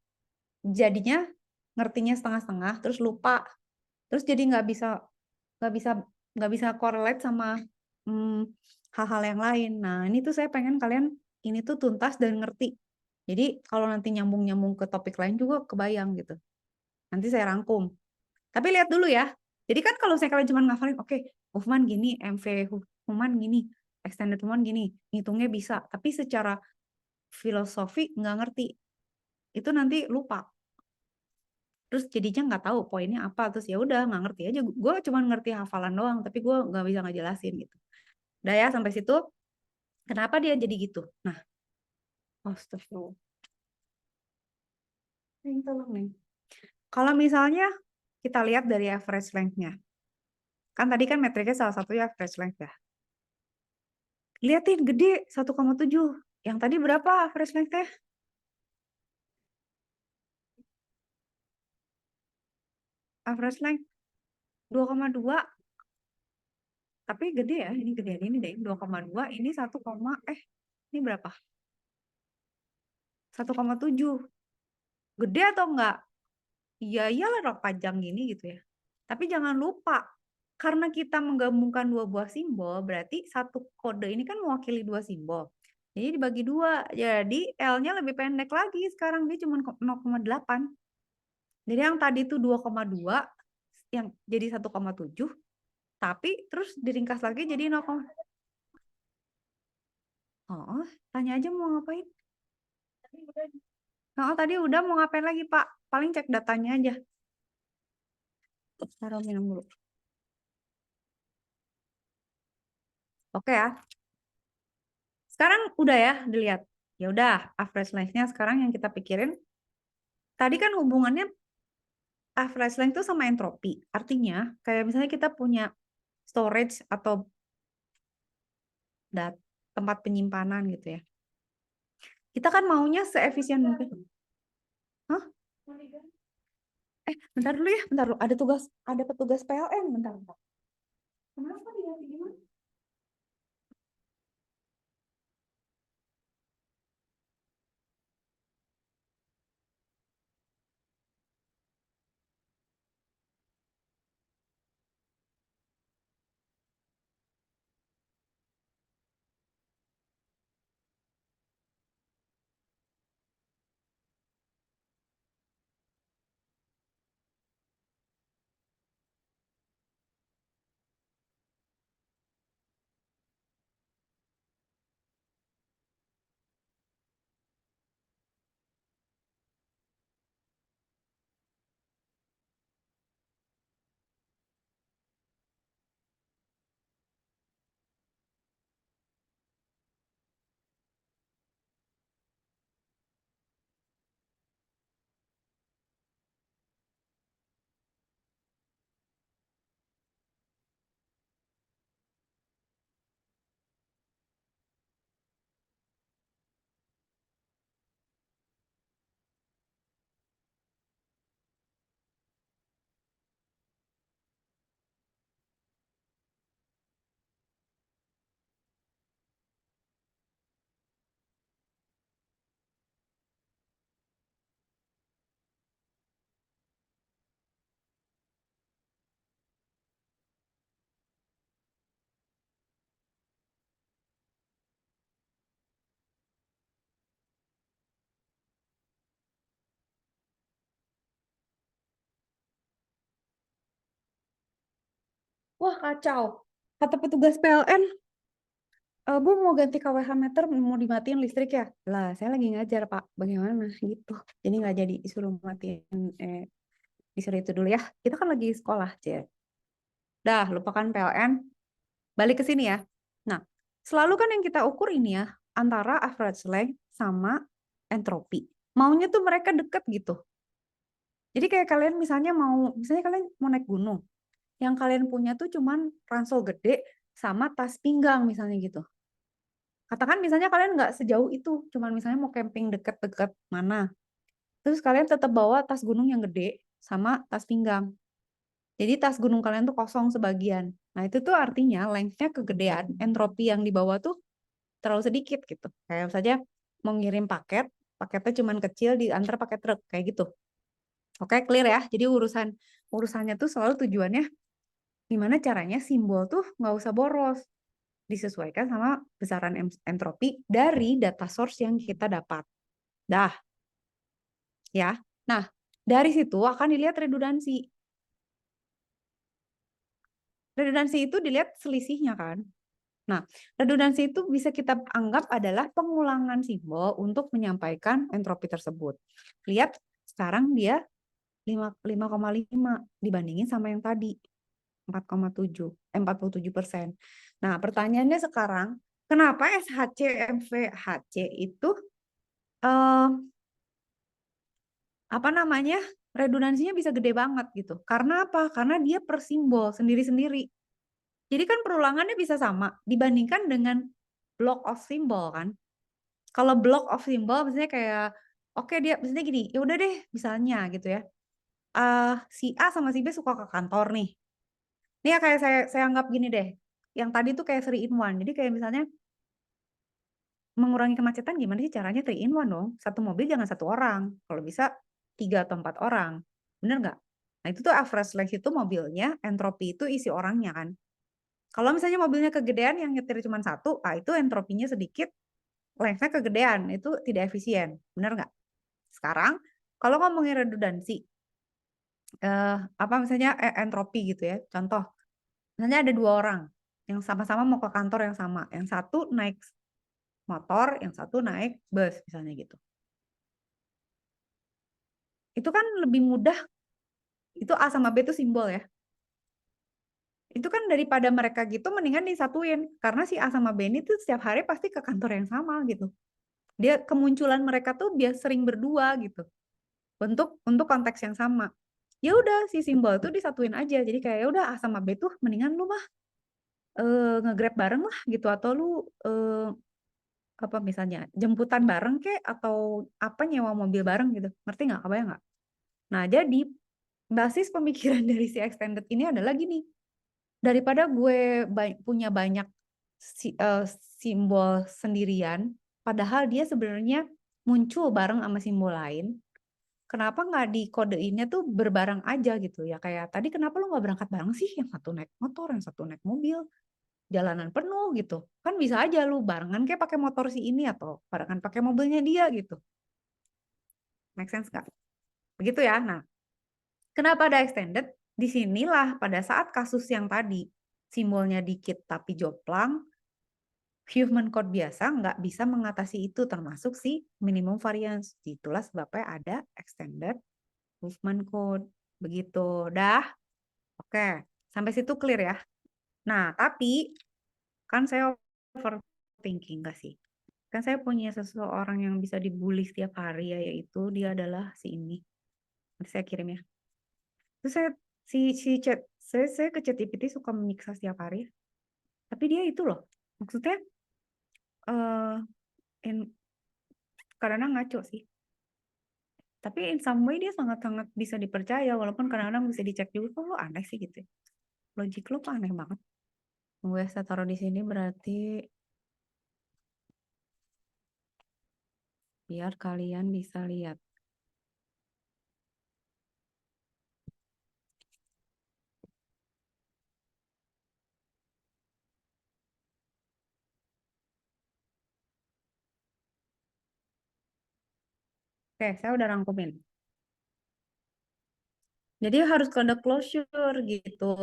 Speaker 1: jadinya ngertinya setengah-setengah, terus lupa. Terus jadi nggak bisa nggak bisa correlate sama hmm, hal-hal yang lain. Nah, ini tuh saya pengen kalian ini tuh tuntas dan ngerti. Jadi kalau nanti nyambung-nyambung ke topik lain juga kebayang gitu. Nanti saya rangkum. Tapi lihat dulu ya. Jadi kan kalau saya kalian cuma ngafalin, oke, Huffman gini, MV Huffman gini, extended Huffman gini, ngitungnya bisa. Tapi secara filosofi nggak ngerti. Itu nanti lupa. Terus jadinya nggak tahu poinnya apa. Terus ya udah nggak ngerti aja. Gue cuma ngerti hafalan doang, tapi gue nggak bisa ngejelasin gitu. Udah ya sampai situ. Kenapa dia jadi gitu? Nah, astagfirullah. Tolong nih. Kalau misalnya kita lihat dari average length-nya. Kan tadi kan metriknya salah satunya average length ya. Liatin gede 1,7. Yang tadi berapa average length-nya? Average length 2,2. Tapi gede ya, ini gede ini deh. 2,2, ini 1, ini berapa? 1,7. Gede atau enggak? Iya, iyalah rok panjang gini gitu ya. Tapi jangan lupa, karena kita menggabungkan dua buah simbol, berarti satu kode ini kan mewakili dua simbol. Jadi dibagi dua, jadi L-nya lebih pendek lagi. Sekarang dia cuma 0,8. Jadi yang tadi itu 2,2, yang jadi 1,7, tapi terus diringkas lagi jadi 0, oh, tanya aja mau ngapain? Oh, tadi udah mau ngapain lagi, Pak? Paling cek datanya aja. Taruh minum dulu. Oke ya. Sekarang udah ya dilihat. Ya udah, average length-nya sekarang yang kita pikirin. Tadi kan hubungannya average length itu sama entropi. Artinya, kayak misalnya kita punya storage atau tempat penyimpanan gitu ya. Kita kan maunya seefisien mungkin. Hah? Bentar dulu ya, bentar dulu. Ada petugas PLN, bentar, bentar. Kenapa dia gimana? Wah, kacau. Kata petugas PLN, Bu mau ganti KWH meter, mau dimatiin listrik ya? Lah, saya lagi ngajar, Pak. Bagaimana gitu. Jadi nggak jadi disuruh matiin, disuruh itu dulu ya. Kita kan lagi sekolah, Cek. Dah, lupakan PLN. Balik ke sini ya. Nah, selalu kan yang kita ukur ini ya, antara average length sama entropi. Maunya tuh mereka deket gitu. Jadi kayak kalian misalnya kalian mau naik gunung. Yang kalian punya tuh cuman ransel gede sama tas pinggang misalnya gitu. Katakan misalnya kalian nggak sejauh itu, cuman misalnya mau camping deket-deket mana, terus kalian tetap bawa tas gunung yang gede sama tas pinggang. Jadi tas gunung kalian tuh kosong sebagian. Nah itu tuh artinya lengthnya kegedean, entropi yang dibawa tuh terlalu sedikit gitu. Kayak saja mau ngirim paket, paketnya cuman kecil diantar pakai truk kayak gitu. Oke, clear ya. Jadi urusannya tuh selalu tujuannya gimana caranya simbol tuh nggak usah boros, disesuaikan sama besaran entropi dari data source yang kita dapat. Dah, ya. Nah, dari situ akan dilihat redundansi. Redundansi itu dilihat selisihnya kan. Nah, redundansi itu bisa kita anggap adalah pengulangan simbol untuk menyampaikan entropi tersebut. Lihat, sekarang dia 5,5 dibandingin sama yang tadi 47%. Nah, pertanyaannya sekarang, kenapa SHC MVHC itu eh, apa namanya? Redundansinya bisa gede banget gitu. Karena apa? Karena dia per simbol sendiri-sendiri. Jadi kan perulangannya bisa sama dibandingkan dengan block of symbol kan. Kalau block of symbol misalnya kayak oke dia misalnya gini, ya udah deh misalnya gitu ya. Si A sama si B suka ke kantor nih. Ini ya kayak saya anggap gini deh. Yang tadi tuh kayak 3 in 1. Jadi kayak misalnya mengurangi kemacetan gimana sih caranya 3 in 1 dong. Satu mobil jangan satu orang. Kalau bisa 3 atau 4 orang. Bener nggak? Nah itu tuh average length itu mobilnya, entropi itu isi orangnya kan. Kalau misalnya mobilnya kegedean yang nyetir cuma satu, itu entropinya sedikit, lengthnya kegedean, itu tidak efisien. Bener nggak? Sekarang, kalau ngomongin redundansi, apa misalnya entropi gitu ya, contoh, misalnya ada 2 orang yang sama-sama mau ke kantor yang sama, yang satu naik motor, yang satu naik bus misalnya gitu. Itu kan lebih mudah, itu A sama B itu simbol ya. Itu kan daripada mereka gitu mendingan disatuin, karena si A sama B ini tuh setiap hari pasti ke kantor yang sama gitu. Dia kemunculan mereka tuh biar sering berdua gitu. Untuk konteks yang sama. Ya udah si simbol tuh disatuin aja. Jadi kayak ya udah A sama B tuh mendingan lu mah nge-grab bareng lah gitu atau lu apa misalnya jemputan bareng kek atau apa nyewa mobil bareng gitu. Ngerti nggak? Kebayang nggak? Nah, jadi basis pemikiran dari si extended ini adalah gini. Daripada gue punya banyak simbol sendirian, padahal dia sebenarnya muncul bareng sama simbol lain, kenapa nggak dikodeinnya tuh berbareng aja gitu ya? Kayak tadi kenapa lu nggak berangkat bareng sih? Yang satu naik motor, yang satu naik mobil, jalanan penuh gitu. Kan bisa aja lu barengan kayak pakai motor si ini atau barengan pakai mobilnya dia gitu. Make sense nggak? Begitu ya. Nah, kenapa ada extended? Disinilah pada saat kasus yang tadi simbolnya dikit tapi jomplang, human code biasa nggak bisa mengatasi itu termasuk si minimum variance. Itulah sebabnya ada extended movement code. Begitu. Dah. Oke. Sampai situ clear ya. Nah, tapi kan saya overthinking nggak sih? Kan saya punya seseorang yang bisa dibully setiap hari ya, yaitu dia adalah si ini. Nanti saya kirim ya. Terus saya ke ChatGPT suka menyiksa setiap hari. Tapi dia itu loh. Maksudnya eh kadang-kadang ngaco sih. Tapi in some way dia sangat-sangat bisa dipercaya walaupun kadang-kadang bisa dicek juga kok lo aneh sih gitu. Logik lo kok aneh banget. Gue saya taruh di sini berarti biar kalian bisa lihat. Oke, saya udah rangkumin. Jadi harus ada closure gitu.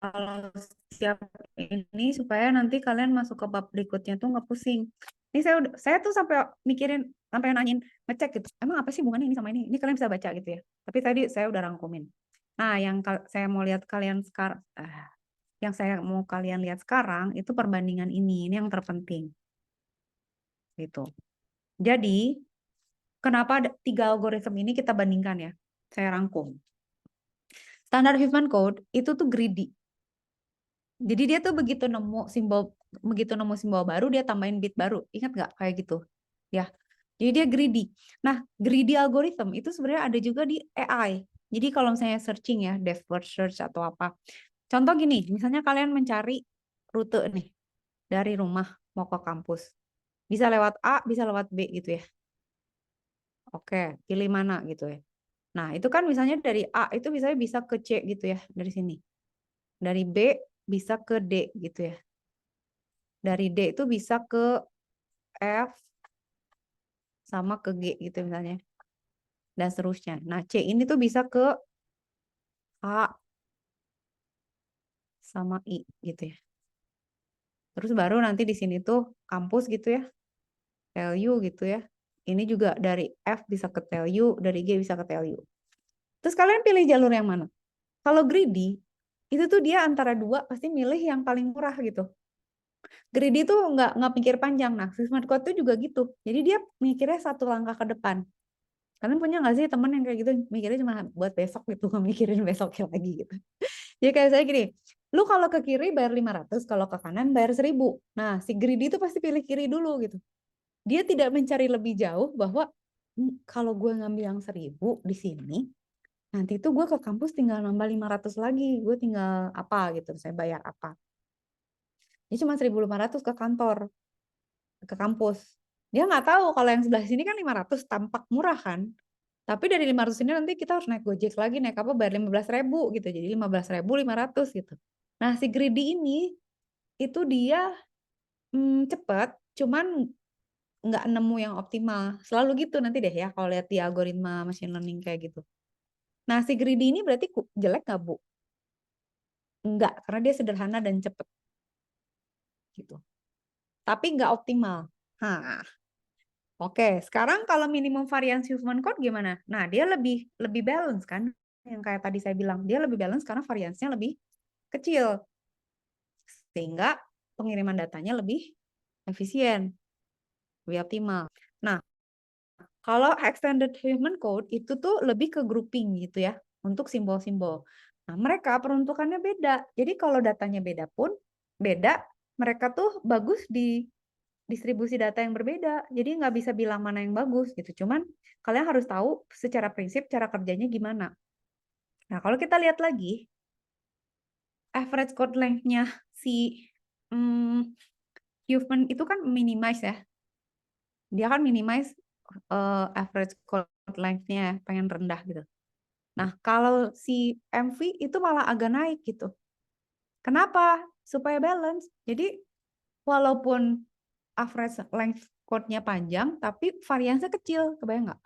Speaker 1: Kalau siap ini supaya nanti kalian masuk ke bab berikutnya tuh nggak pusing. Ini saya tuh sampai mikirin, sampai nanyain, ngecek gitu. Emang apa sih hubungannya ini sama ini? Ini kalian bisa baca gitu ya. Tapi tadi saya udah rangkumin. Nah, yang saya mau lihat kalian sekarang, yang saya mau kalian lihat sekarang itu perbandingan ini yang terpenting. Gitu. Jadi, kenapa ada 3 algoritma ini kita bandingkan ya? Saya rangkum. Standar Huffman Code itu tuh greedy. Jadi dia tuh begitu nemu simbol begitu nemu simbol baru dia tambahin bit baru. Ingat nggak kayak gitu? Ya. Jadi dia greedy. Nah, greedy algorithm itu sebenarnya ada juga di AI. Jadi kalau misalnya searching ya, depth first search atau apa. Contoh gini, misalnya kalian mencari rute nih dari rumah mau ke kampus. Bisa lewat A, bisa lewat B gitu ya. Oke, pilih mana gitu ya. Nah, itu kan misalnya dari A itu bisa ke C gitu ya, dari sini. Dari B bisa ke D gitu ya. Dari D itu bisa ke F sama ke G gitu misalnya. Dan seterusnya. Nah, C ini tuh bisa ke A sama I gitu ya. Terus baru nanti di sini tuh kampus gitu ya. Tell you gitu ya. Ini juga dari F bisa ke tell you, dari G bisa ke tell you. Terus kalian pilih jalur yang mana? Kalau greedy, itu tuh dia antara dua pasti milih yang paling murah gitu. Greedy tuh nggak pikir panjang. Nah, si smart code tuh juga gitu. Jadi dia mikirnya satu langkah ke depan. Kalian punya nggak sih temen yang kayak gitu? Mikirnya cuma buat besok gitu, nggak mikirin besoknya lagi gitu. Jadi kayak saya gini, lu kalau ke kiri bayar 500, kalau ke kanan bayar 1000. Nah, si greedy itu pasti pilih kiri dulu gitu. Dia tidak mencari lebih jauh bahwa kalau gue ngambil yang 1000 di sini, nanti tuh gue ke kampus tinggal nambah 500 lagi. Gue tinggal apa gitu, saya bayar apa. Ini cuma 1.500 ke kantor, ke kampus. Dia nggak tahu kalau yang sebelah sini kan 500 tampak murah kan. Tapi dari 500 ini nanti kita harus naik Gojek lagi, naik apa bayar 15.000 gitu. Jadi 15.500 gitu. Nah, si greedy ini itu dia cepat, cuman nggak nemu yang optimal. Selalu gitu nanti deh ya kalau lihat di algoritma machine learning kayak gitu. Nah, si greedy ini berarti jelek nggak, Bu? Enggak, karena dia sederhana dan cepat. Gitu. Tapi nggak optimal. Hah. Oke, sekarang kalau minimum variance human code gimana? Nah, dia lebih balance kan? Yang kayak tadi saya bilang, dia lebih balance karena variance-nya lebih kecil. Sehingga pengiriman datanya lebih efisien, lebih optimal. Nah, kalau extended human code itu tuh lebih ke grouping gitu ya, untuk simbol-simbol. Nah, mereka peruntukannya beda. Jadi kalau datanya beda pun, beda, mereka tuh bagus di distribusi data yang berbeda. Jadi nggak bisa bilang mana yang bagus gitu. Cuman kalian harus tahu secara prinsip cara kerjanya gimana. Nah, kalau kita lihat lagi, average code length-nya si human itu kan minimize ya. Dia kan minimize average code length-nya pengen rendah gitu. Nah, kalau si MV itu malah agak naik gitu. Kenapa? Supaya balance. Jadi walaupun average length code-nya panjang, tapi variannya kecil, kebayang nggak?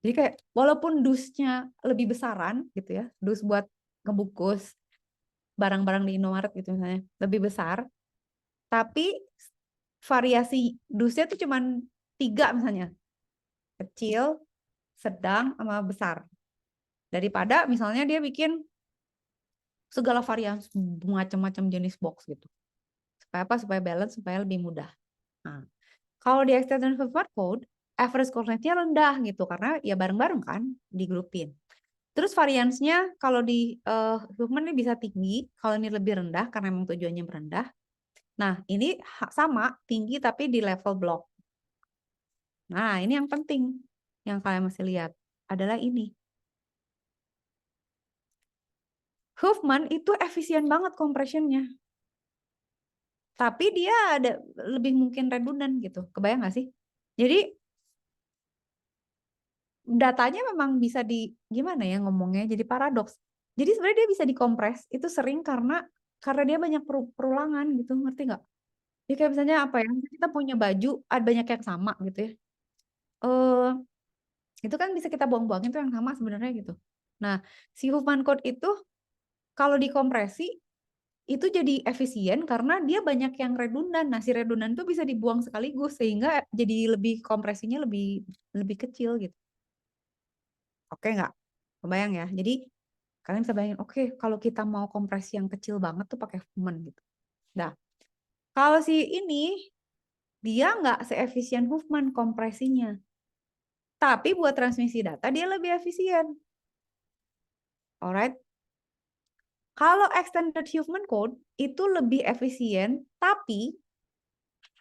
Speaker 1: Jadi kayak walaupun dusnya lebih besaran gitu ya, dus buat ngebungkus barang-barang di Indomaret gitu misalnya, lebih besar, tapi variasi dusnya tuh cuman 3 misalnya, kecil, sedang, sama besar. Daripada misalnya dia bikin segala varian macam-macam jenis box gitu. Supaya apa? Supaya balance, supaya lebih mudah. Nah, kalau di extended forward code, average coordinate-nya rendah gitu karena ya bareng-bareng kan digrupin. Terus variansnya kalau di human ini bisa tinggi, kalau ini lebih rendah karena memang tujuannya merendah. Nah, ini sama tinggi tapi di level block. Nah, ini yang penting yang kalian masih lihat adalah ini. Huffman itu efisien banget compressionnya. Tapi dia ada lebih mungkin redundant gitu. Kebayang nggak sih? Jadi datanya memang bisa gimana ya ngomongnya, jadi paradoks. Jadi sebenarnya dia bisa dikompres itu sering karena dia banyak perulangan gitu, ngerti nggak? Jadi kayak misalnya apa ya? Kita punya baju ada banyak yang sama gitu ya. Eh itu kan bisa kita buang-buangin tuh yang sama sebenarnya gitu. Nah, si Huffman code itu kalau dikompresi itu jadi efisien karena dia banyak yang redundan. Nah, si redundan tuh bisa dibuang sekaligus sehingga jadi lebih kompresinya lebih lebih kecil gitu. Oke nggak? Kebayang ya? Jadi kalian bisa bayangin, oke, kalau kita mau kompresi yang kecil banget tuh pakai Huffman gitu. Nah, kalau si ini dia nggak seefisien Huffman kompresinya. Tapi buat transmisi data dia lebih efisien. Alright. Kalau extended human code itu lebih efisien, tapi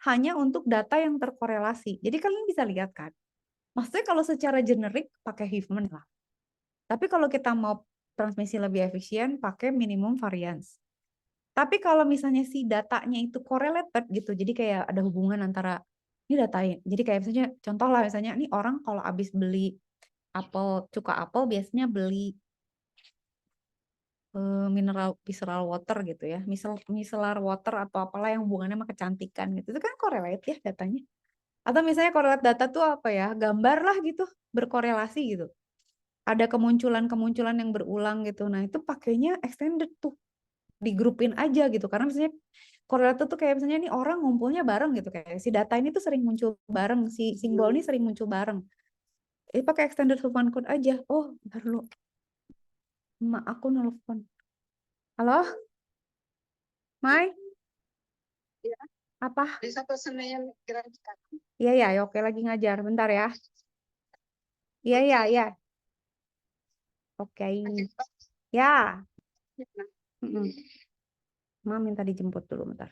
Speaker 1: hanya untuk data yang terkorelasi. Jadi kalian bisa lihat kan. Maksudnya kalau secara generik pakai Huffman lah. Tapi kalau kita mau transmisi lebih efisien pakai minimum variance. Tapi kalau misalnya si datanya itu correlated gitu, jadi kayak ada hubungan antara ini datanya. Jadi kayak misalnya contoh lah misalnya nih orang kalau habis beli cuka apel biasanya beli mineral mineral water gitu ya, micellar water atau apalah yang hubungannya sama kecantikan gitu. Itu kan correlate ya datanya. Atau misalnya correlate data tuh apa ya? Gambar lah gitu, berkorelasi gitu. Ada kemunculan-kemunculan yang berulang gitu. Nah, itu pakainya extended tuh. Digrupin aja gitu. Karena misalnya correlate tuh kayak misalnya nih orang ngumpulnya bareng gitu kayak si data ini tuh sering muncul bareng, si simbol ini sering muncul bareng. Ini pakai extended Huffman code aja. Oh, ntar dulu. Emak aku nelfon. Halo, Mai?
Speaker 3: Ya,
Speaker 1: Apa?
Speaker 3: di satu Senayan Grand City.
Speaker 1: Iya, ya, oke lagi ngajar. Bentar ya. Iya, iya, iya. Oke. Ya. Mm-mm. Ma minta dijemput dulu bentar.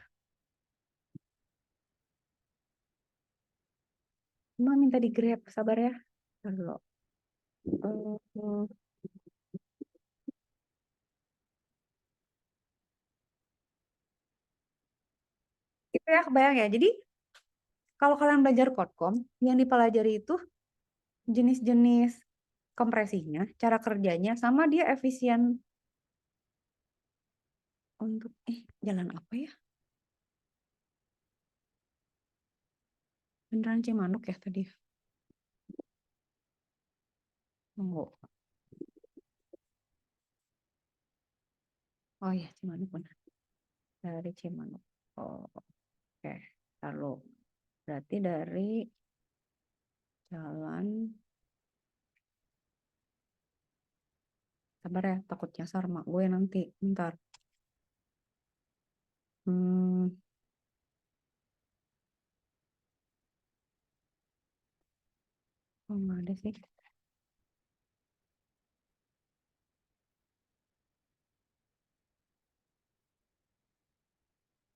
Speaker 1: Ma minta di Grab, sabar ya. Bentar dulu. Eh, itu ya kebayang ya. Jadi kalau kalian belajar Kodkom, yang dipelajari itu jenis-jenis kompresinya, cara kerjanya, sama dia efisien untuk jalan apa ya? Beneran Cimanuk ya tadi? Tunggu. Oh iya, Cimanuk benar. Dari Cimanuk. Oh, oke. Lalu berarti dari jalan, sabar ya, takut nyasar mak gue nanti. Bentar. Hmm, oh nggak ada sih.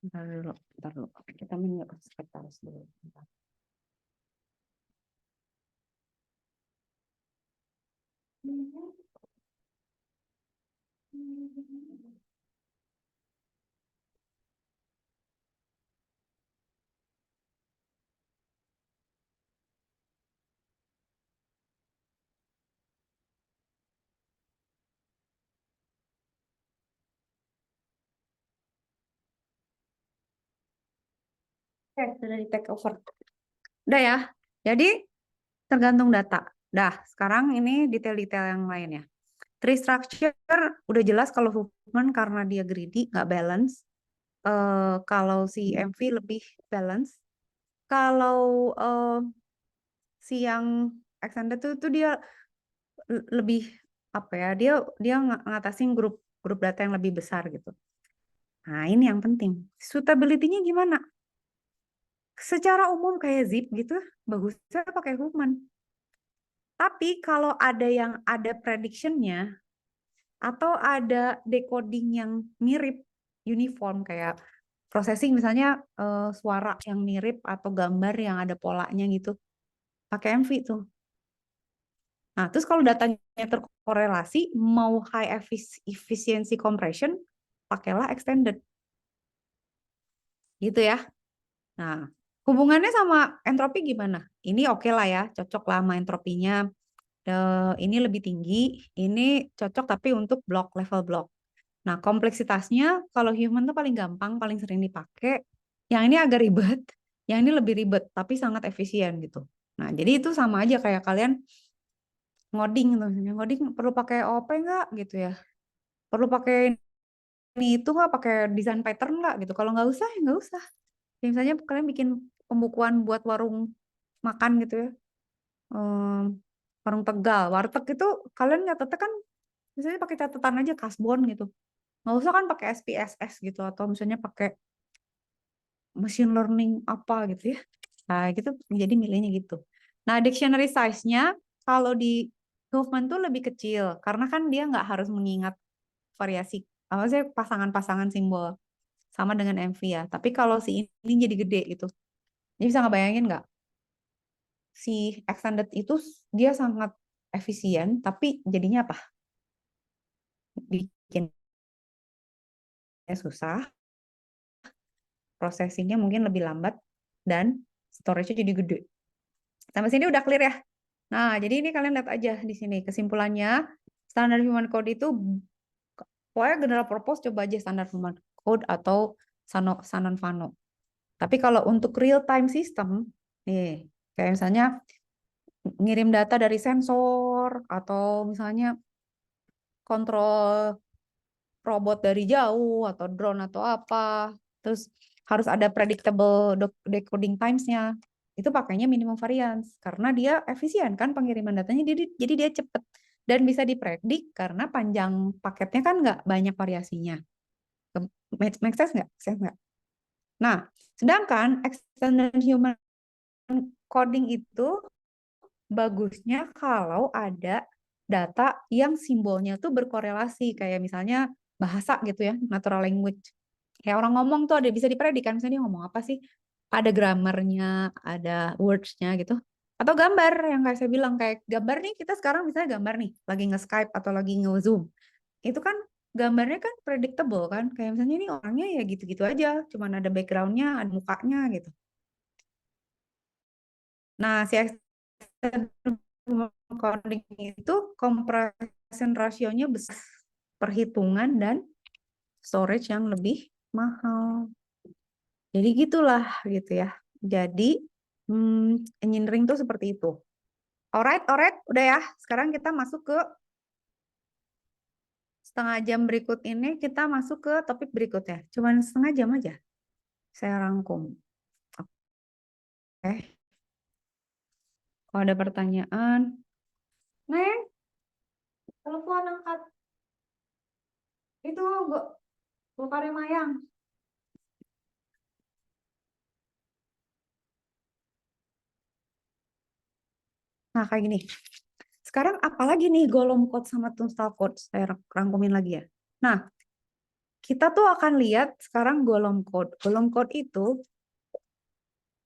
Speaker 1: Bentar dulu, bentar dulu. Kita minyak sekretaris dulu. Bentar. Oke, sudah di take over. Udah ya. Jadi tergantung data. Dah, sekarang ini detail-detail yang lain ya. Tree structure udah jelas kalau Huffman karena dia greedy, nggak balance. Kalau si MV lebih balance. Kalau si yang extended tuh dia lebih apa ya? Dia ngatasin grup data yang lebih besar gitu. Nah, ini yang penting. Suitability-nya gimana? Secara umum kayak zip gitu, bagusnya pakai Huffman. Tapi kalau ada yang ada prediction-nya atau ada decoding yang mirip uniform kayak processing misalnya suara yang mirip atau gambar yang ada polanya gitu, pakai MV tuh. Nah, terus kalau datanya terkorelasi mau high efficiency compression, pakailah extended. Gitu ya. Nah, hubungannya sama entropi gimana? Ini oke lah ya, cocok lah sama entropinya. Ini lebih tinggi, ini cocok tapi untuk blok level blok. Nah, kompleksitasnya kalau human tuh paling gampang, paling sering dipakai. Yang ini agak ribet, yang ini lebih ribet tapi sangat efisien gitu. Nah, jadi itu sama aja kayak kalian ngoding gitu. Ngoding perlu pakai OOP nggak gitu ya? Perlu pakai ini itu nggak pakai desain pattern nggak gitu? Kalau nggak usah ya nggak usah. Ya, misalnya kalian bikin pembukuan buat warung makan gitu ya. Warung Tegal, warteg itu kalian nyatetnya kan misalnya pakai catatan aja kasbon gitu. Nggak usah kan pakai SPSS gitu atau misalnya pakai machine learning apa gitu ya. Nah, gitu jadi milihnya gitu. Nah, dictionary size-nya kalau di Huffman tuh lebih kecil karena kan dia nggak harus mengingat variasi apa sih pasangan-pasangan simbol sama dengan MV ya. Tapi kalau si ini jadi gede gitu. Jadi bisa ngebayangin nggak? Si extended itu dia sangat efisien, tapi jadinya apa? Bikinnya susah, processingnya mungkin lebih lambat, dan storage-nya jadi gede. Sampai sini udah clear ya? Nah, jadi ini kalian lihat aja di sini. Kesimpulannya, standar human code itu, pokoknya general purpose coba aja standar human code atau Shannon Fano. Tapi kalau untuk real time system, nih, kayak misalnya ngirim data dari sensor, atau misalnya kontrol robot dari jauh, atau drone atau apa, terus harus ada predictable decoding times-nya, itu pakainya minimum variance, karena dia efisien kan pengiriman datanya, jadi dia cepat, dan bisa dipredik karena panjang paketnya kan nggak banyak variasinya. Make sense nggak? Sense nggak? Nah, sedangkan extended human coding itu bagusnya kalau ada data yang simbolnya tuh berkorelasi, kayak misalnya bahasa gitu ya, natural language. Kayak orang ngomong tuh ada bisa dipredikan, misalnya dia ngomong apa sih? Ada grammarnya, ada words-nya gitu. Atau gambar yang kayak saya bilang, kayak gambar nih, kita sekarang misalnya gambar nih, lagi nge-Skype atau lagi nge-Zoom. Itu kan gambarnya kan predictable kan, kayak misalnya ini orangnya ya gitu-gitu aja, cuman ada background-nya, ada mukanya gitu. Nah, si coding itu compression rasionya besar, perhitungan dan storage yang lebih mahal. Jadi gitulah gitu ya. Jadi engineering tuh seperti itu. Alright, udah ya. Sekarang kita masuk ke setengah jam berikut ini, kita masuk ke topik berikutnya. Cuman setengah jam aja. Saya rangkum. Oke. Kalau ada pertanyaan, Neng, telepon angkat. Itu gue kare mayang. Nah, kayak gini. Sekarang apalagi nih golem code sama Tunstall code? Saya rangkumin lagi ya. Nah, kita tuh akan lihat sekarang golem code. Golem code itu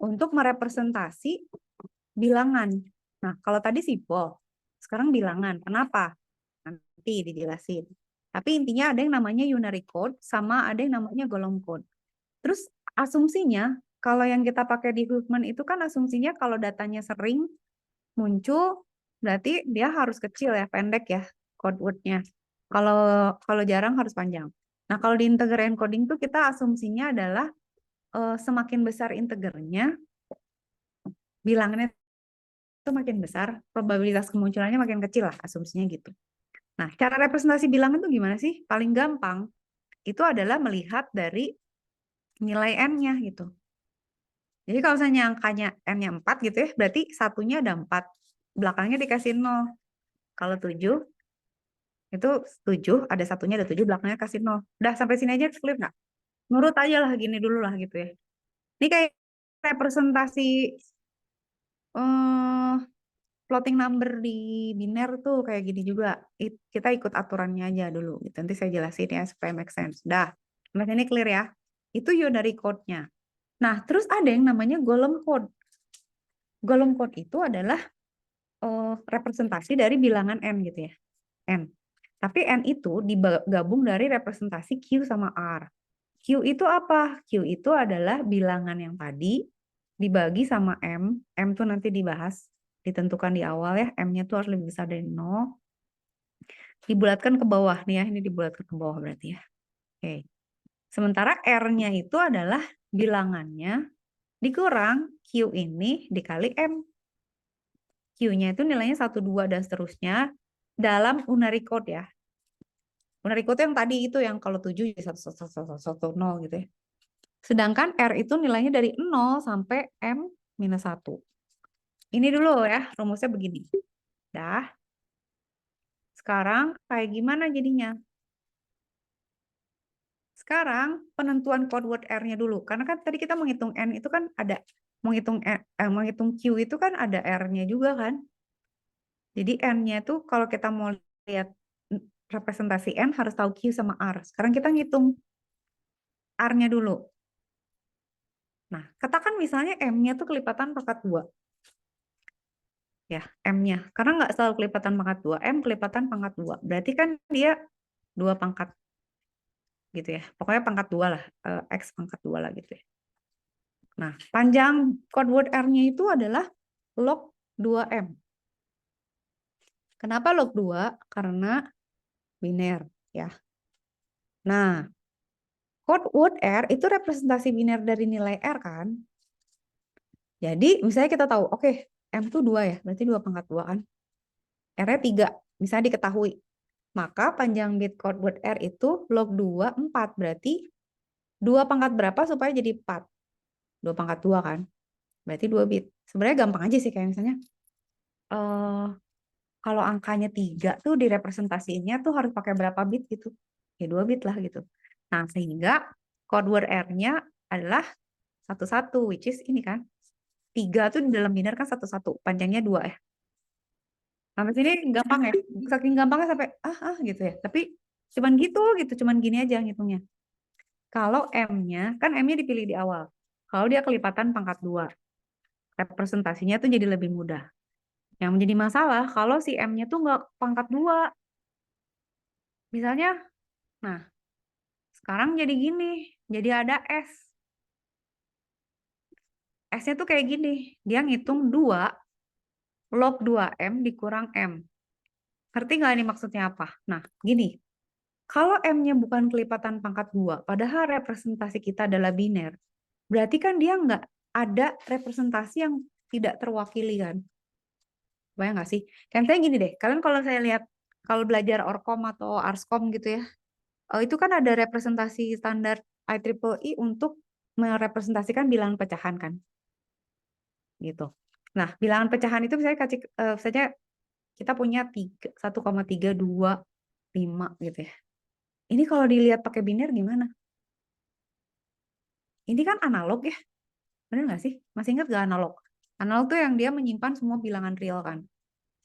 Speaker 1: untuk merepresentasi bilangan. Nah, kalau tadi simbol, sekarang bilangan. Kenapa? Nanti dijelasin. Tapi intinya ada yang namanya unary code sama ada yang namanya golem code. Terus asumsinya, kalau yang kita pakai di Huffman itu kan asumsinya kalau datanya sering muncul, berarti dia harus kecil ya, pendek ya code word-nya. Kalau jarang harus panjang. Nah, kalau di integer encoding tuh kita asumsinya adalah semakin besar integernya, bilangannya itu makin besar, probabilitas kemunculannya makin kecil lah, asumsinya gitu. Nah, cara representasi bilangan tuh gimana sih? Paling gampang itu adalah melihat dari nilai n-nya gitu. Jadi kalau misalnya angkanya n-nya 4 gitu ya, berarti satunya ada 4. Belakangnya dikasih 0. Kalau 7, itu 7, ada satunya ada 7, belakangnya kasih 0. Udah sampai sini aja clear nggak? Nurut aja lah, gini dulu lah gitu ya. Ini kayak representasi eh, floating number di biner tuh kayak gini juga. Kita ikut aturannya aja dulu. Gitu. Nanti saya jelasin ya supaya make sense. Dah, sampai sini clear ya. Itu unary code-nya. Nah, terus ada yang namanya golem code. Golem code itu adalah representasi dari bilangan n gitu ya. N. Tapi n itu digabung dari representasi Q sama R. Q itu apa? Q itu adalah bilangan yang tadi dibagi sama M. M tuh nanti dibahas, ditentukan di awal ya. M-nya tuh harus lebih besar dari 0. Dibulatkan ke bawah nih ya. Ini dibulatkan ke bawah berarti ya. Oke. Sementara R-nya itu adalah bilangannya dikurang Q ini dikali M. Q-nya itu nilainya 1, 2, dan seterusnya dalam unary code ya. Unary code yang tadi itu yang kalau 7 ya 1, 1, 1, 1, 0 gitu ya. Sedangkan R itu nilainya dari 0 sampai M minus 1. Ini dulu ya, rumusnya begini. Dah. Sekarang kayak gimana jadinya? Sekarang penentuan code word R-nya dulu. Karena kan tadi kita menghitung N itu kan ada, menghitung Q itu kan ada R-nya juga kan. Jadi N-nya itu kalau kita mau lihat representasi N harus tahu Q sama R. Sekarang kita ngitung R-nya dulu. Nah, katakan misalnya M-nya tuh kelipatan pangkat 2. Ya, M-nya. Karena nggak selalu kelipatan pangkat 2, M kelipatan pangkat 2. Berarti kan dia 2 pangkat gitu ya. Pokoknya pangkat 2 lah, X pangkat 2 lah gitu ya. Nah, panjang code word R-nya itu adalah log 2M. Kenapa log 2? Karena biner ya. Nah, code word R itu representasi biner dari nilai R kan. Jadi misalnya kita tahu, oke, M itu 2 ya, berarti 2 pangkat 2 kan. R-nya 3, bisa diketahui. Maka panjang bit code word R itu log 2, 4. Berarti 2 pangkat berapa supaya jadi 4? 2 pangkat 2 kan. Berarti 2 bit. Sebenarnya gampang aja sih, kayak misalnya kalau angkanya 3 tuh direpresentasiinnya tuh harus pakai berapa bit gitu. Ya 2 bit lah gitu. Nah, sehingga code word R-nya adalah 11, which is ini kan. 3 tuh di dalam biner kan 11, panjangnya 2 ya. Sampai sini gampang ya. Saking gampangnya sampai gitu ya. Tapi cuman gitu, cuman gini aja ngitungnya. Kalau M-nya, kan M-nya dipilih di awal. Kalau dia kelipatan pangkat 2, representasinya tuh jadi lebih mudah. Yang menjadi masalah kalau si M-nya tuh nggak pangkat 2. Misalnya, nah, sekarang jadi gini, jadi ada S. S-nya tuh kayak gini, dia ngitung 2 log 2M dikurang M. Ngerti nggak ini maksudnya apa? Nah, gini, kalau M-nya bukan kelipatan pangkat 2, padahal representasi kita adalah biner, berarti kan dia nggak ada representasi yang tidak terwakili kan? Bayang nggak sih? Kayak misalnya gini deh, kalian kalau saya lihat, kalau belajar Orkom atau Arskom gitu ya, itu kan ada representasi standar IEEE untuk merepresentasikan bilangan pecahan kan? Gitu. Nah, bilangan pecahan itu misalnya saja kita punya 1,325 gitu ya. Ini kalau dilihat pakai biner gimana? Ini kan analog ya, bener nggak sih? Masih ingat gak analog? Analog tuh yang dia menyimpan semua bilangan real kan.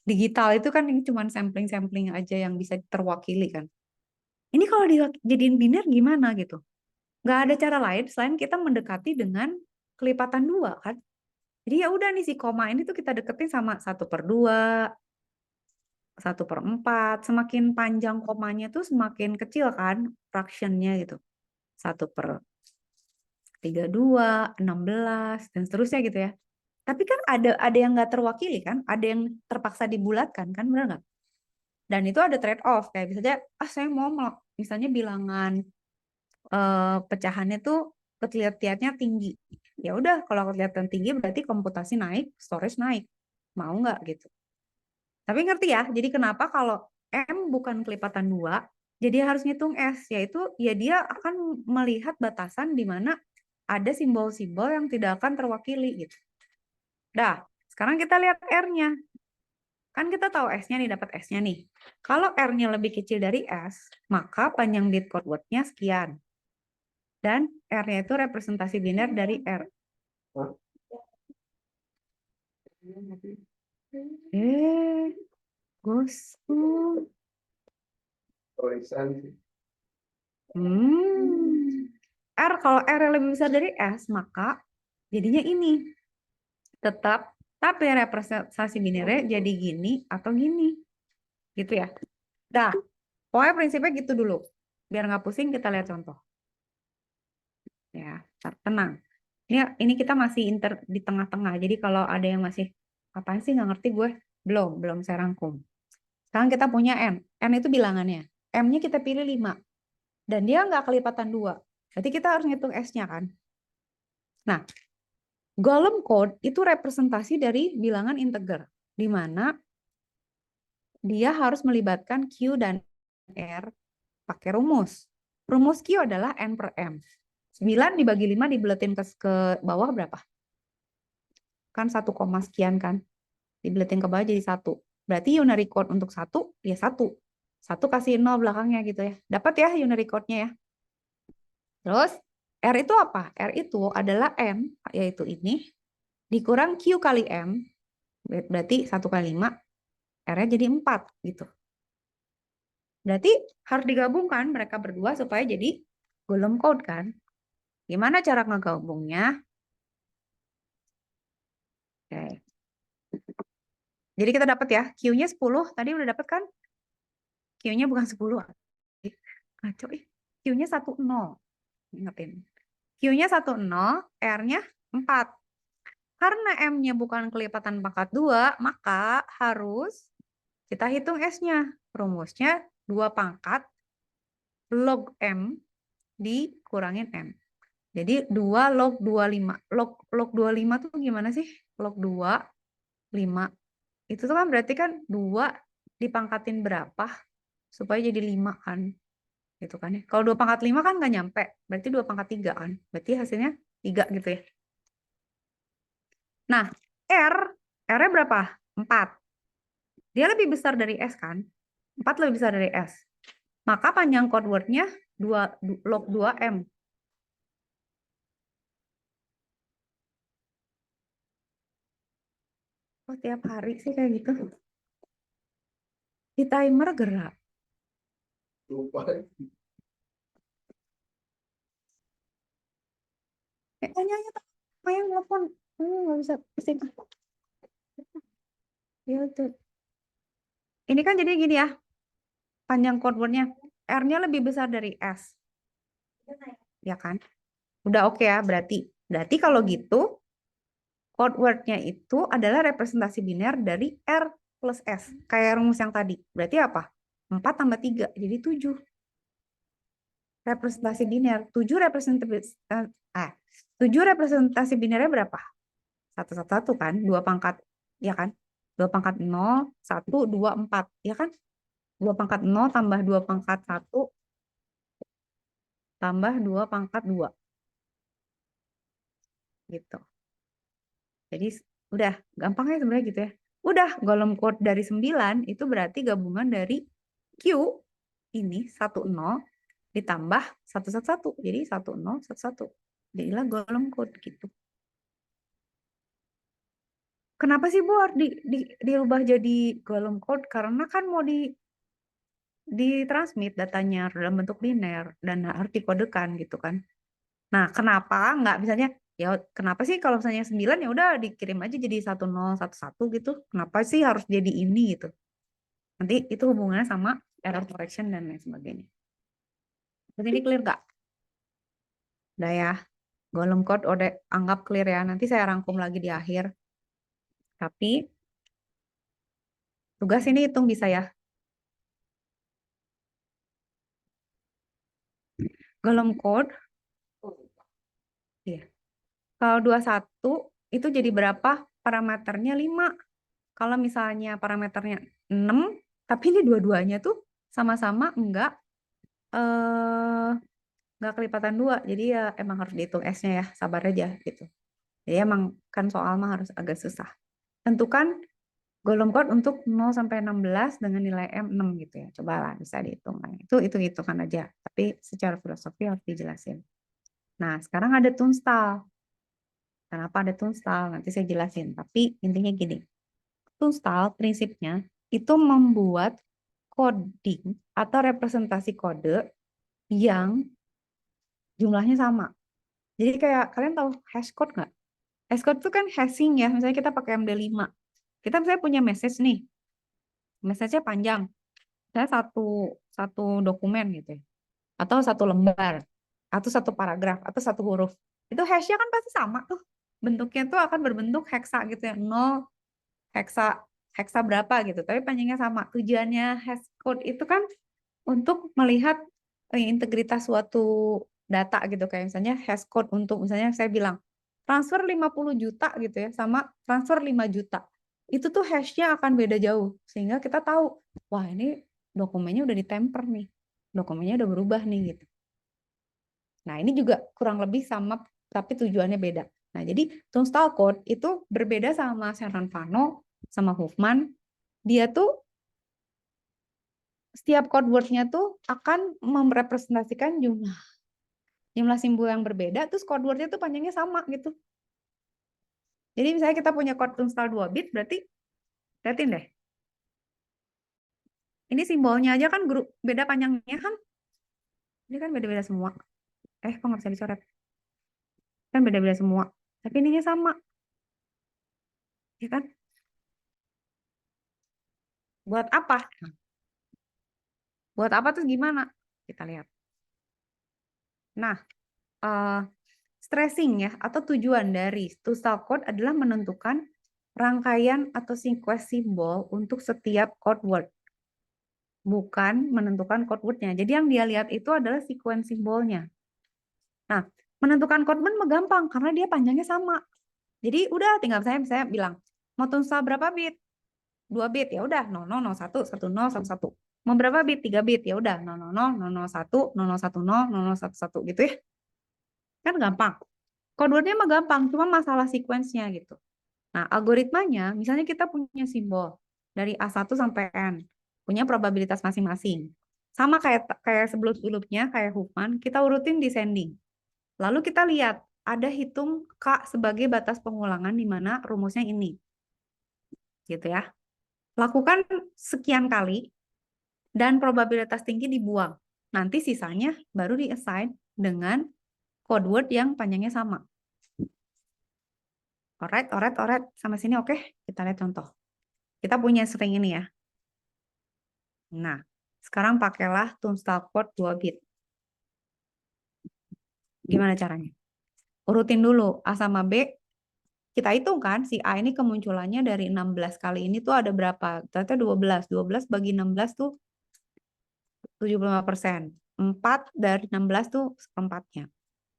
Speaker 1: Digital itu kan ini cuma sampling-sampling aja yang bisa terwakili kan. Ini kalau dijadiin biner gimana gitu? Nggak ada cara lain selain kita mendekati dengan kelipatan 2 kan. Jadi ya udah nih si koma ini tuh kita deketin sama 1/2, 1/4. Semakin panjang komanya tuh semakin kecil kan fractionnya gitu. 1/32, 16, dan seterusnya gitu ya. Tapi kan ada yang nggak terwakili kan, ada yang terpaksa dibulatkan kan, benar nggak? Dan itu ada trade off, kayak misalnya, saya mau misalnya bilangan pecahannya tuh ketelitiannya tinggi. Ya udah, kalau kelihatan tinggi berarti komputasi naik, storage naik. Mau nggak gitu? Tapi ngerti ya, jadi kenapa kalau M bukan kelipatan 2, jadi harus ngitung S, yaitu ya dia akan melihat batasan di mana ada simbol-simbol yang tidak akan terwakili gitu. Dah, sekarang kita lihat R-nya. Kan kita tahu S-nya nih, dapat S-nya nih. Kalau R-nya lebih kecil dari S, maka panjang bit code word-nya sekian. Dan R-nya itu representasi biner dari R. Gosku. R, kalau R yang lebih besar dari S, maka jadinya ini. Tetap, tapi representasi binernya jadi gini atau gini. Gitu ya. Dah, pokoknya prinsipnya gitu dulu. Biar nggak pusing, kita lihat contoh. Ya, tenang. Ini kita masih di tengah-tengah. Jadi kalau ada yang masih, apaan sih nggak ngerti gue? Belum saya rangkum. Sekarang kita punya M. M itu bilangannya. M-nya kita pilih 5. Dan dia nggak kelipatan 2. Berarti kita harus ngitung S-nya kan. Nah, golem code itu representasi dari bilangan integer. Di mana dia harus melibatkan Q dan R pakai rumus. Rumus Q adalah N per M. 9 dibagi 5 dibeletin ke bawah berapa? Kan 1, sekian kan. Dibeletin ke bawah jadi 1. Berarti unary code untuk 1, ya 1. 1 kasih 0 belakangnya gitu ya. Dapat ya unary code-nya ya. Terus R itu apa? R itu adalah M, yaitu ini, dikurang Q kali M, berarti 1 kali 5, R-nya jadi 4 gitu. Berarti harus digabungkan mereka berdua supaya jadi golem code kan. Gimana cara ngegabungnya? Oke. Jadi kita dapat ya, Q-nya 10, tadi udah dapat kan? Q-nya bukan 10. Ngaco ih. Q-nya 10. Ingetin. Q-nya 10, R-nya 4. Karena M-nya bukan kelipatan pangkat 2, maka harus kita hitung S-nya. Rumusnya 2 pangkat log M dikurangin M. Jadi 2 log 25. Log 25 tuh gimana sih? Log 25. Itu tuh kan berarti kan 2 dipangkatin berapa supaya jadi 5 kan. Gitu kan ya. Kalau 2 pangkat 5 kan nggak nyampe. Berarti 2 pangkat 3 kan. Berarti hasilnya 3 gitu ya. Nah, R-nya berapa? 4. Dia lebih besar dari S kan? 4 lebih besar dari S. Maka panjang code word-nya log 2M. Oh, tiap hari sih kayak gitu. Di timer gerak.
Speaker 4: Lupa.
Speaker 1: Tanya yang telepon. Nggak bisa pusing. Ya tuh. Ini kan jadi gini ya. Panjang code word-nya. R-nya lebih besar dari S. Ya kan? Udah oke ya berarti. Berarti kalau gitu, code word-nya itu adalah representasi biner dari R plus S. Kayak rumus yang tadi. Berarti apa? 4 tambah 3. Jadi 7. Representasi biner. 7 representasi binernya berapa? 1 1 1 kan? 2 pangkat. Ya kan? 2 pangkat 0, 1, 2, 4. Ya kan? 2 pangkat 0 tambah 2 pangkat 1 tambah 2 pangkat 2. Gitu. Jadi udah gampang ya sebenarnya gitu ya. Udah golem code dari 9 itu berarti gabungan dari Q ini 10 ditambah 111. Jadi 1011. Jadilah golem code gitu. Kenapa sih Bu harus dirubah jadi golem code? Karena kan mau ditransmit datanya dalam bentuk biner dan harus dikodekan gitu kan. Nah, kenapa nggak misalnya ya kenapa sih kalau misalnya 9 ya udah dikirim aja jadi 1011 gitu. Kenapa sih harus jadi ini gitu? Nanti itu hubungannya sama error correction dan lain sebagainya. Jadi ini clear nggak? Udah ya. Golem code udah anggap clear ya. Nanti saya rangkum lagi di akhir. Tapi tugas ini hitung bisa ya. Golem code. Iya. Kalau 21 itu jadi berapa? Parameternya 5. Kalau misalnya parameternya 6, tapi ini dua-duanya tuh sama-sama enggak kelipatan 2. Jadi ya emang harus dihitung S-nya ya, sabar aja gitu. Jadi emang kan soal mah harus agak susah. Tentukan golem code untuk 0 sampai 16 dengan nilai M 6 gitu ya. Cobalah bisa dihitung. Nah, itu hitungan aja, tapi secara filosofi harus dijelasin. Nah, sekarang ada Tunstall. Kenapa ada Tunstall? Nanti saya jelasin. Tapi intinya gini. Tunstall prinsipnya itu membuat coding atau representasi kode yang jumlahnya sama. Jadi kayak kalian tahu hash code nggak? Hash code itu kan hashing ya. Misalnya kita pakai MD5. Kita misalnya punya message nih. Message-nya panjang. Misalnya satu dokumen gitu ya. Atau satu lembar. Atau satu paragraf. Atau satu huruf. Itu hash-nya kan pasti sama tuh. Bentuknya tuh akan berbentuk heksa gitu ya. 0, heksa berapa gitu. Tapi panjangnya sama. Tujuannya hash code itu kan untuk melihat integritas suatu data gitu. Kayak misalnya hash code untuk misalnya saya bilang transfer 50 juta gitu ya sama transfer 5 juta. Itu tuh hash-nya akan beda jauh. Sehingga kita tahu, wah ini dokumennya udah ditemper nih. Dokumennya udah berubah nih gitu. Nah ini juga kurang lebih sama tapi tujuannya beda. Nah jadi Tunstall code itu berbeda sama Serrano sama Huffman. Dia tuh setiap code word-nya tuh akan merepresentasikan jumlah simbol yang berbeda, terus code word-nya tuh panjangnya sama gitu. Jadi misalnya kita punya code Tunstall 2 bit, berarti lihatin deh. Ini simbolnya aja kan beda panjangnya kan? Ini kan beda-beda semua. Kok nggak bisa dicoret? Kan beda-beda semua. Tapi ininya sama. Ya kan? Buat apa? Buat apa tuh gimana? Kita lihat. Nah, stressing ya atau tujuan dari two-star code adalah menentukan rangkaian atau sequence simbol untuk setiap code word, bukan menentukan code word-nya. Jadi yang dia lihat itu adalah sequence simbolnya. Nah, menentukan code word mah gampang karena dia panjangnya sama. Jadi udah tinggal saya bilang, mau two-star berapa bit? 2 bit ya udah 0001 1011. Mau berapa bit? 3 bit ya udah 00 001 0010 0011 gitu ya. Kan gampang. Code word-nya mah gampang, cuma masalah sequence-nya gitu. Nah, algoritmanya misalnya kita punya simbol dari A1 sampai N, punya probabilitas masing-masing. Sama kayak sebelum-sebelumnya kayak Huffman, kita urutin descending. Lalu kita lihat ada hitung K sebagai batas pengulangan di mana rumusnya ini. Gitu ya. Lakukan sekian kali dan probabilitas tinggi dibuang. Nanti sisanya baru di-assign dengan code word yang panjangnya sama. Alright. Sampai sini oke? Kita lihat contoh. Kita punya string ini ya. Nah, sekarang pakailah Tunstall code 2 bit. Gimana caranya? Urutin dulu A sama B. Kita hitung kan, si A ini kemunculannya dari 16 kali ini tuh ada berapa? Ternyata 12. 12 bagi 16 tuh 75%. 4 dari 16 tuh seperempatnya.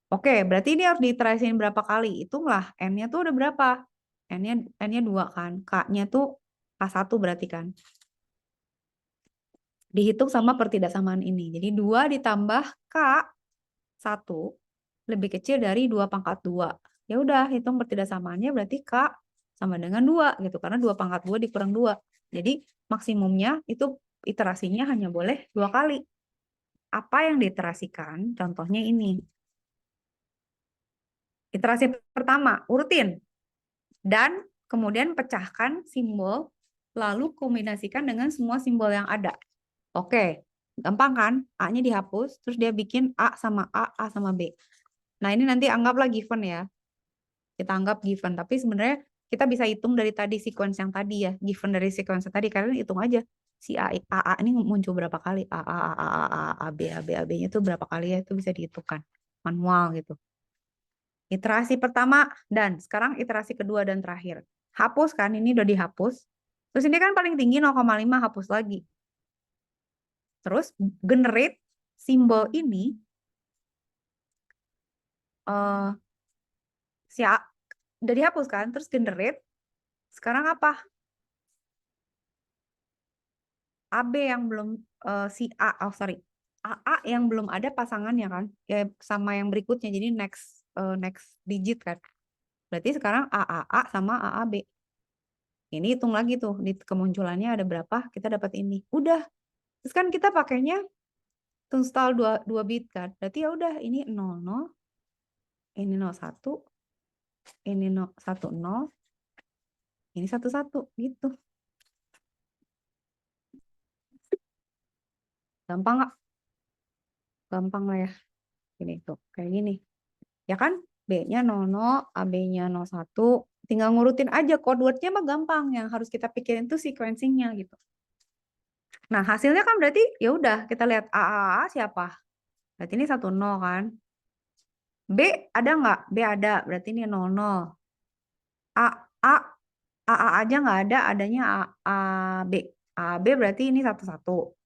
Speaker 1: Oke, berarti ini harus diteraisin berapa kali? Hitunglah, N-nya tuh udah berapa? N-nya 2 kan. K-nya tuh K1 berarti kan. Dihitung sama pertidaksamaan ini. Jadi 2 ditambah K1 lebih kecil dari 2 pangkat 2. Ya udah, hitung pertidaksamaannya berarti K sama dengan 2 gitu. Karena 2 pangkat 2 dikurang 2. Jadi maksimumnya itu iterasinya hanya boleh 2 kali. Apa yang diiterasikan? Contohnya ini. Iterasi pertama, urutin. Dan kemudian pecahkan simbol, lalu kombinasikan dengan semua simbol yang ada. Oke, gampang kan? A-nya dihapus, terus dia bikin A sama A sama B. Nah, ini nanti anggaplah given ya. Kita anggap given, tapi sebenarnya kita bisa hitung dari tadi sequence yang tadi ya. Given dari sequence yang tadi, kalian hitung aja. Si A ini muncul berapa kali? A, B-nya itu berapa kali ya? Itu bisa dihitungkan. Manual gitu. Iterasi pertama dan sekarang iterasi kedua dan terakhir. Hapus kan, ini udah dihapus. Terus ini kan paling tinggi 0,5, hapus lagi. Terus generate simbol ini si A udah dihapus kan, terus generate. Sekarang apa? AB yang belum si A, AA yang belum ada pasangannya kan, ya sama yang berikutnya. Jadi next digit kan. Berarti sekarang AAA sama AAB. Ini hitung lagi tuh di kemunculannya ada berapa, kita dapat ini. Udah. Terus kan kita pakainya Tunstall 2 bit kan. Berarti ya udah ini 00, ini 01, ini 10, ini 11 gitu. Gampang nggak? Gampang lah ya. Ini tuh kayak gini. Ya kan? B-nya 00, AB-nya 01. Tinggal ngurutin aja code word-nya mah gampang. Yang harus kita pikirin tuh sequencing-nya gitu. Nah, hasilnya kan berarti ya udah kita lihat A siapa? Berarti ini 10 kan. B ada nggak? B ada. Berarti ini 00. A aja nggak ada, adanya AB. AB berarti ini 11.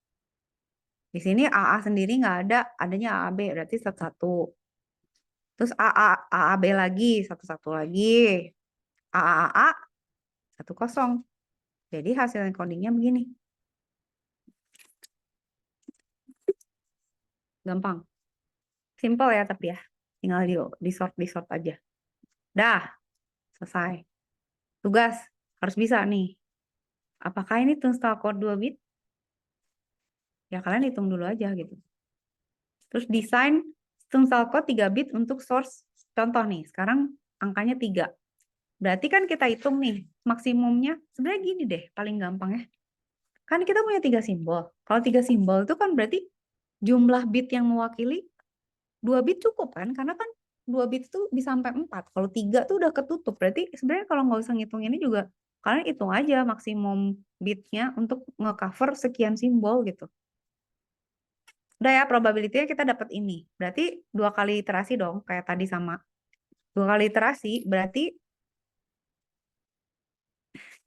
Speaker 1: Di sini AA sendiri nggak ada, adanya AAB berarti 11. Terus AAB lagi, 11 lagi. AAA 10. Jadi hasil encodingnya begini. Gampang. Simple ya tapi ya. Tinggal di sort aja. Dah, selesai. Tugas harus bisa nih. Apakah ini Tunstall code 2 bit? Ya kalian hitung dulu aja gitu. Terus desain Tunstall code 3 bit untuk source. Contoh nih, sekarang angkanya 3. Berarti kan kita hitung nih, maksimumnya. Sebenarnya gini deh, paling gampang ya. Kan kita punya 3 simbol. Kalau 3 simbol itu kan berarti jumlah bit yang mewakili 2 bit cukup kan? Karena kan 2 bit itu bisa sampai 4. Kalau 3 tuh udah ketutup. Berarti sebenarnya kalau nggak usah ngitung ini juga, kalian hitung aja maksimum bitnya untuk nge-cover sekian simbol gitu. Udah ya, probability-nya kita dapat ini. Berarti 2 kali iterasi dong, kayak tadi sama. 2 kali iterasi, berarti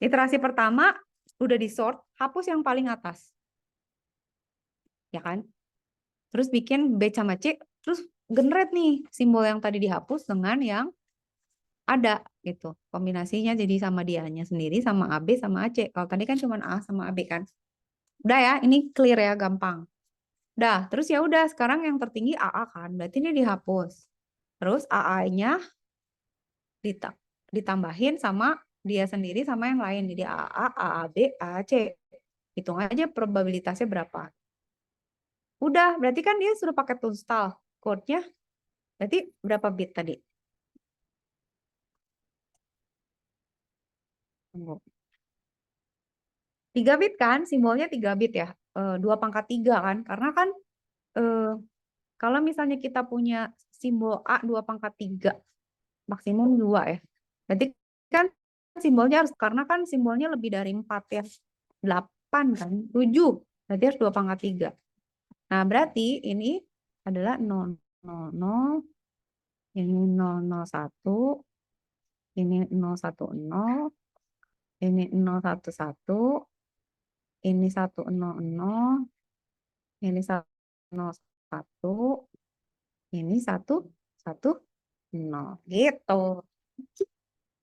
Speaker 1: iterasi pertama udah di sort, hapus yang paling atas. Ya kan? Terus bikin B sama C, terus generate nih simbol yang tadi dihapus dengan yang ada gitu. Kombinasinya jadi sama dianya sendiri, sama AB, sama AC. Kalau tadi kan cuma A sama AB kan. Udah ya, ini clear ya, gampang. Udah, terus ya udah sekarang yang tertinggi AA kan, berarti ini dihapus. Terus AA-nya ditambahin sama dia sendiri sama yang lain. Jadi AA, AAB, AAC. Hitung aja probabilitasnya berapa. Udah, berarti kan dia sudah pakai toolstyle. Code-nya berarti berapa bit tadi? Tunggu. 3 bit kan, simbolnya 3 bit ya. 2 pangkat 3 kan. Karena kan kalau misalnya kita punya simbol A 2 pangkat 3, maksimum 2 ya. Berarti kan simbolnya harus, karena kan simbolnya lebih dari 4 ya. 8 kan, 7. Berarti harus 2 pangkat 3. Nah, berarti ini adalah 0, 0, 0, ini 0, 0, 1, ini 0, 1, 0, ini 0, 1, 1, ini 1, 0, 0, ini 1, 0, 1, ini 1, 1, 0. Gitu.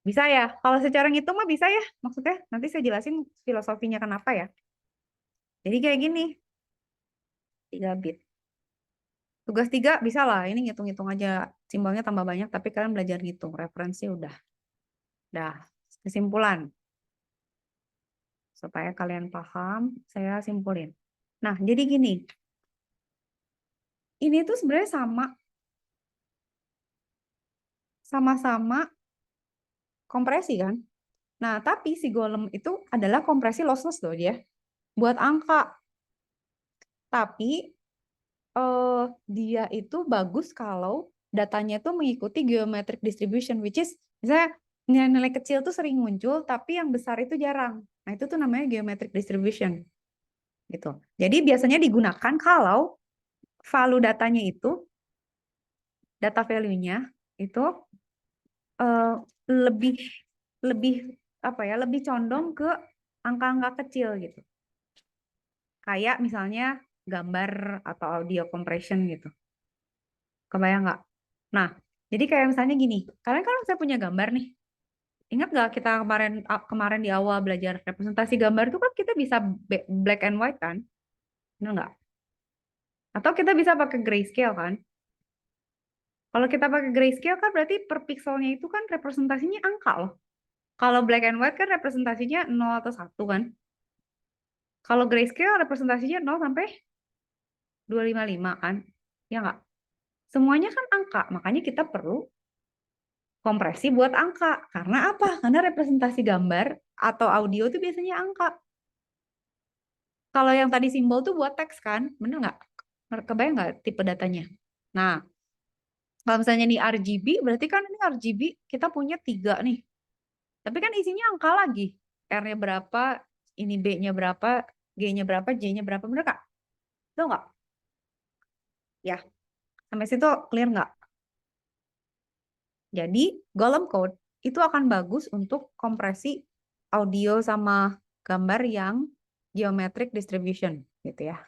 Speaker 1: Bisa ya? Kalau secara ngitung mah bisa ya? Maksudnya nanti saya jelasin filosofinya kenapa ya. Jadi kayak gini. 3 bit. Tugas 3 bisa lah. Ini ngitung-ngitung aja. Simbolnya tambah banyak, tapi kalian belajar ngitung. Referensi udah. Dah. Kesimpulan. Supaya kalian paham, saya simpulin. Nah, jadi gini. Ini tuh sebenarnya sama-sama kompresi kan? Nah, tapi si golem itu adalah kompresi lossless loh dia. Buat angka. Tapi dia itu bagus kalau datanya itu mengikuti geometric distribution, which is misalnya nilai-nilai kecil tuh sering muncul, tapi yang besar itu jarang. Nah, itu tuh namanya geometric distribution. Gitu. Jadi biasanya digunakan kalau value datanya itu, data value-nya itu lebih apa ya, lebih condong ke angka-angka kecil gitu. Kayak misalnya gambar atau audio compression gitu. Kebayang nggak? Nah, jadi kayak misalnya gini, kalian kan saya punya gambar nih. Ingat nggak kita kemarin di awal belajar representasi gambar itu kan kita bisa black and white kan? Benar nggak? Atau kita bisa pakai grayscale kan? Kalau kita pakai grayscale kan berarti per pixelnya itu kan representasinya angka loh. Kalau black and white kan representasinya 0 atau 1 kan? Kalau grayscale representasinya 0 sampai 255 kan? Ya nggak? Semuanya kan angka, makanya kita perlu kompresi buat angka. Karena apa? Karena representasi gambar atau audio itu biasanya angka. Kalau yang tadi simbol tuh buat teks kan? Bener nggak? Kebayang nggak tipe datanya? Nah, kalau misalnya ini RGB, berarti kan ini RGB kita punya 3 nih. Tapi kan isinya angka lagi. R-nya berapa, ini B-nya berapa, G-nya berapa, J-nya berapa. Bener nggak? Tahu nggak? Ya, sampai situ clear nggak? Jadi, Golem Code itu akan bagus untuk kompresi audio sama gambar yang geometric distribution gitu ya.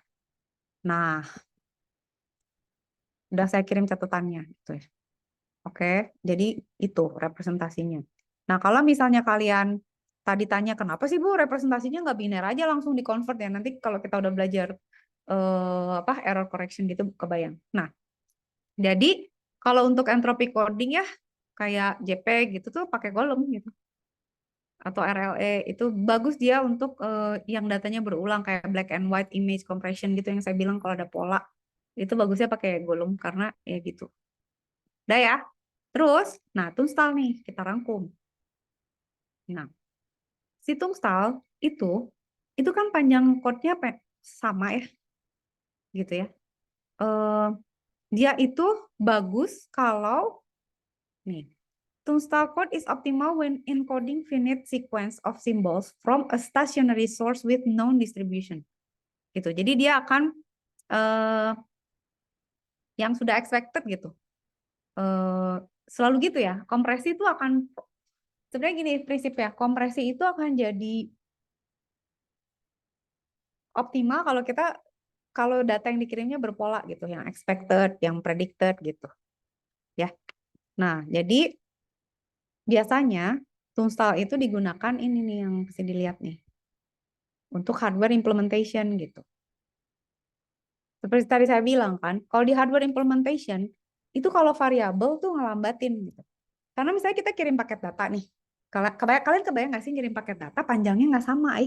Speaker 1: Nah, udah saya kirim catatannya gitu ya. Oke, jadi itu representasinya. Nah, kalau misalnya kalian tadi tanya kenapa sih Bu representasinya nggak biner aja langsung di-convert ya. Nanti kalau kita udah belajar error correction gitu kebayang. Nah, jadi kalau untuk entropy coding ya kayak JPEG gitu tuh pakai golem gitu. Atau RLE itu bagus dia untuk yang datanya berulang kayak black and white image compression gitu yang saya bilang kalau ada pola itu bagusnya pakai golem karena ya gitu. Udah ya. Terus, nah tungstall nih kita rangkum. Nah, si tungstall itu kan panjang code-nya sama ya, gitu ya. Dia itu bagus kalau Nih. Tunstall code is optimal when encoding finite sequence of symbols from a stationary source with known distribution. Gitu. Jadi dia akan yang sudah expected gitu. Selalu gitu ya. Kompresi itu akan sebenarnya gini prinsipnya. Kompresi itu akan jadi optimal kalau data yang dikirimnya berpola gitu, yang expected, yang predicted gitu. Ya. Nah, jadi biasanya Tunstall itu digunakan ini nih yang bisa dilihat nih. Untuk hardware implementation gitu. Seperti tadi saya bilang kan, kalau di hardware implementation, itu kalau variabel tuh ngelambatin gitu. Karena misalnya kita kirim paket data nih. Kalian kebayang nggak sih ngirim paket data panjangnya nggak sama,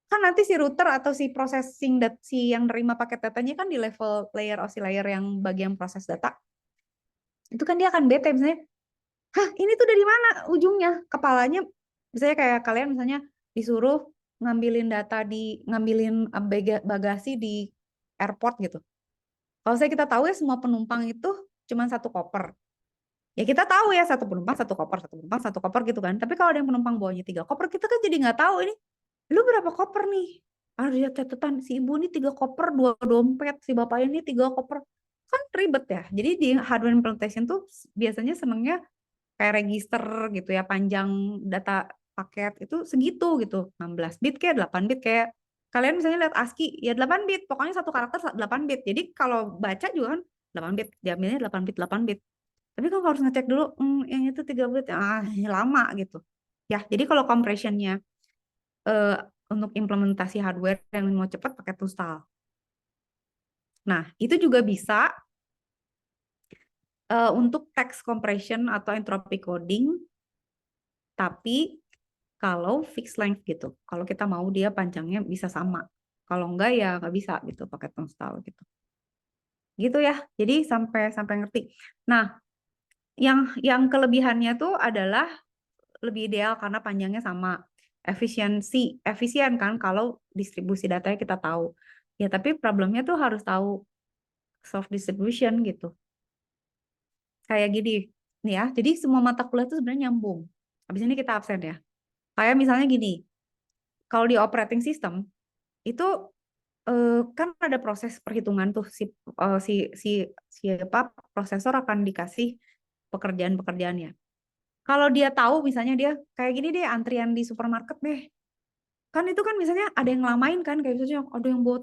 Speaker 1: kan nanti si router atau si processing si yang nerima paket datanya kan di level layer oscillator yang bagian proses data. Itu kan dia akan bete misalnya, hah ini tuh dari mana ujungnya? Kepalanya, misalnya kayak kalian misalnya disuruh ngambilin bagasi di airport gitu. Kalau kita tahu ya semua penumpang itu cuma satu koper. Ya kita tahu ya satu penumpang satu koper gitu kan. Tapi kalau ada yang penumpang bawanya 3 koper, kita kan jadi nggak tahu ini, lu berapa koper nih? Ada lihat catatan si ibu ini 3 koper, 2 dompet, si bapak ini 3 koper. Kan ribet ya. Jadi di hardware implementation tuh biasanya senengnya kayak register gitu ya, panjang data paket itu segitu gitu. 16 bit kayak 8 bit kayak kalian misalnya lihat ASCII ya 8 bit, pokoknya satu karakter 8 bit. Jadi kalau baca juga kan 8 bit, diambilnya 8 bit. Tapi kan harus ngecek dulu, yang itu 3 bit, lama gitu. Ya, jadi kalau compressionnya untuk implementasi hardware yang mau cepat pakai Tunstall. Nah, itu juga bisa untuk text compression atau entropy coding, tapi kalau fixed length gitu. Kalau kita mau dia panjangnya bisa sama. Kalau enggak ya nggak bisa gitu pakai Tunstall gitu. Gitu ya. Jadi sampai ngerti. Nah, yang kelebihannya tuh adalah lebih ideal karena panjangnya sama. Efisien kan kalau distribusi datanya kita tahu. Ya, tapi problemnya tuh harus tahu soft distribution gitu. Kayak gini, nih ya. Jadi semua mata kuliah itu sebenarnya nyambung. Habis ini kita absen ya. Kayak misalnya gini, kalau di operating system itu kan ada proses perhitungan tuh prosesor akan dikasih pekerjaan-pekerjaannya. Kalau dia tahu misalnya dia kayak gini deh antrian di supermarket deh. Kan itu kan misalnya ada yang ngelamain kan kayak misalnya ada yang bawa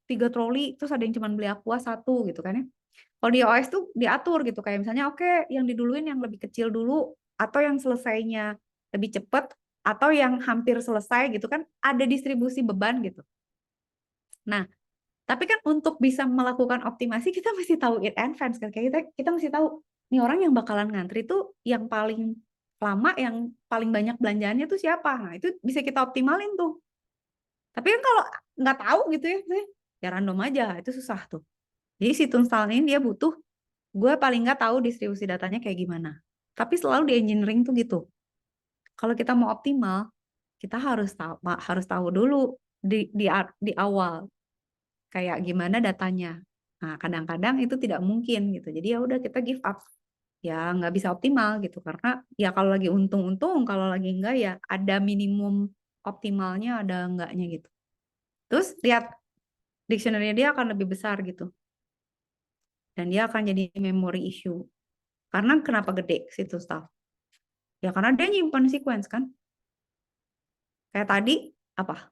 Speaker 1: tiga troli terus ada yang cuma beli aqua 1 gitu kan ya. Kalau di OS tuh diatur gitu kayak misalnya oke, yang diduluin yang lebih kecil dulu atau yang selesainya lebih cepat atau yang hampir selesai gitu kan ada distribusi beban gitu. Nah, tapi kan untuk bisa melakukan optimasi kita mesti tahu in advance kan. Kayak kita mesti tahu nih orang yang bakalan ngantri tuh yang paling lama, yang paling banyak belanjaannya tuh siapa. Nah, itu bisa kita optimalin tuh. Tapi kan kalau nggak tahu gitu ya random aja, itu susah tuh. Jadi si Tunstall ini dia butuh, gue paling nggak tahu distribusi datanya kayak gimana. Tapi selalu di engineering tuh gitu. Kalau kita mau optimal, kita harus tahu dulu di awal kayak gimana datanya. Nah, kadang-kadang itu tidak mungkin gitu. Jadi ya udah kita give up. Ya nggak bisa optimal gitu karena ya kalau lagi untung-untung, kalau lagi enggak ya ada minimum optimalnya, ada enggaknya gitu. Terus lihat dictionary dia akan lebih besar gitu. Dan dia akan jadi memory issue. Karena kenapa gede situ stuff? Ya karena dia nyimpan sequence kan. Kayak tadi apa?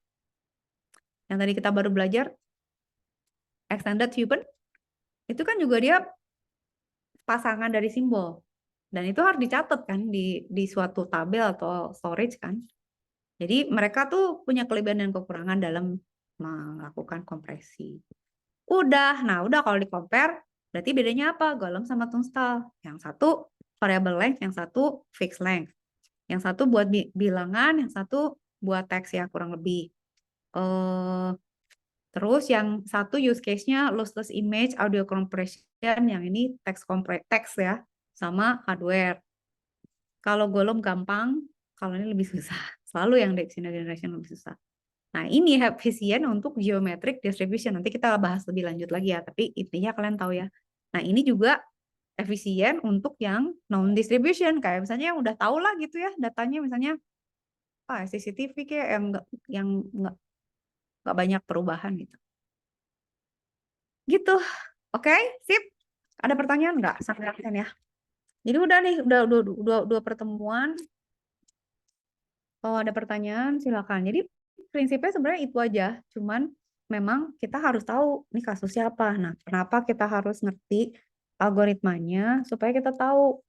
Speaker 1: Yang tadi kita baru belajar extended human itu kan juga dia pasangan dari simbol. Dan itu harus dicatat kan di suatu tabel atau storage kan. Jadi mereka tuh punya kelebihan dan kekurangan dalam melakukan kompresi. Udah kalau di-compare, berarti bedanya apa? Golem sama Tunstall. Yang satu variable length, yang satu fixed length. Yang satu buat bilangan, yang satu buat teks ya kurang lebih. Terus yang satu use case-nya lossless image, audio compression, yang ini teks ya, sama hardware. Kalau golem gampang, kalau ini lebih susah. Selalu yang dictionary generation lebih susah. Nah, ini efisien untuk geometric distribution. Nanti kita bahas lebih lanjut lagi ya, tapi intinya kalian tahu ya. Nah, ini juga efisien untuk yang non distribution, kayak misalnya yang udah tahu lah gitu ya datanya, misalnya CCTV kayak yang nggak banyak perubahan gitu. Oke, sip. Ada pertanyaan nggak sampai akhir ya? Jadi udah nih, udah dua pertemuan. Kalau ada pertanyaan silakan. Jadi prinsipnya sebenarnya itu aja, cuman memang kita harus tahu nih kasusnya apa. Nah, kenapa kita harus ngerti algoritmanya supaya kita tahu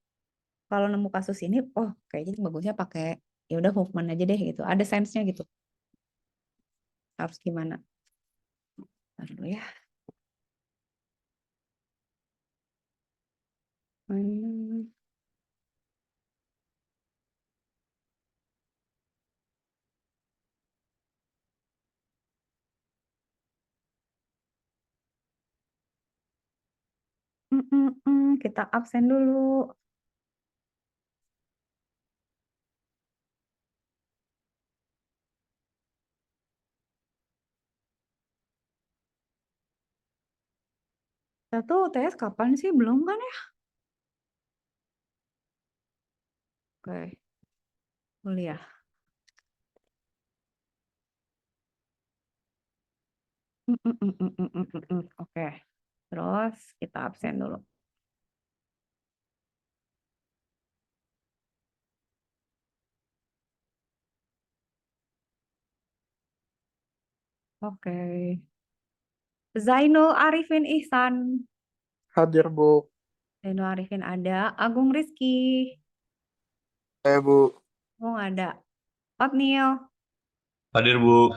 Speaker 1: kalau nemu kasus ini, oh kayaknya bagusnya pakai ya udah Huffman aja deh gitu. Ada sense-nya gitu. Harus gimana? Ntar dulu ya. Kita absen dulu. Satu UTS kapan sih? Belum kan ya? Oke. Kuliah. Oke. Terus kita absen dulu. Oke. Zainul Arifin Ihsan.
Speaker 4: Hadir, Bu.
Speaker 1: Zainul Arifin ada. Agung Rizky.
Speaker 4: Bu.
Speaker 1: Oh, ada. Otniel.
Speaker 5: Hadir, Bu.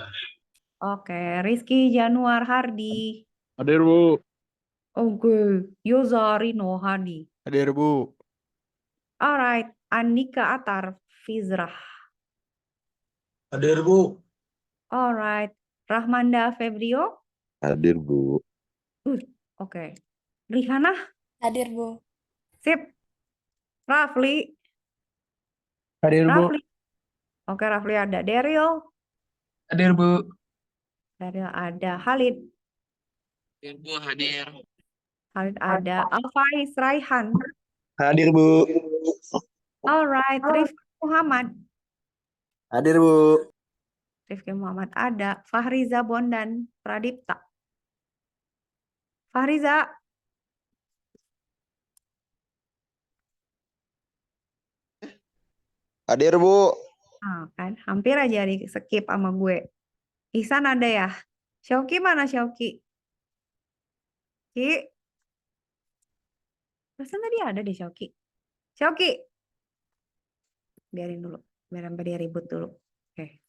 Speaker 1: Oke. Rizky Januar Hardi.
Speaker 4: Hadir, Bu.
Speaker 1: Oke. Yozarino Hadi.
Speaker 4: Hadir, Bu.
Speaker 1: Alright. Andika Atar Fizrah.
Speaker 5: Hadir, Bu.
Speaker 1: Alright. Rahmanda Febrio.
Speaker 4: Hadir, Bu.
Speaker 1: Oke. Rihana.
Speaker 6: Hadir, Bu.
Speaker 1: Sip. Rafli.
Speaker 4: Hadir, Bu.
Speaker 1: Rafli. Oke, Rafli ada. Daryl.
Speaker 5: Hadir, Bu.
Speaker 1: Daryl ada. Khalid.
Speaker 5: Hadir, Bu. Hadir.
Speaker 1: Khalid ada. Alfaiz Raihan.
Speaker 4: Hadir, Bu.
Speaker 1: Alright. Rifki Muhammad.
Speaker 4: Hadir, Bu.
Speaker 1: Rifki Muhammad ada. Fahriza Bondan Pradipta. Fahriza.
Speaker 4: Hadir, Bu.
Speaker 1: Kan hampir aja di skip sama gue. Ihsan ada ya? Syauki mana Syauki? Ki? Perasaan tadi ada deh Syauki. Syauki. Biarin dulu. Biar sampai dia ribut dulu. Oke.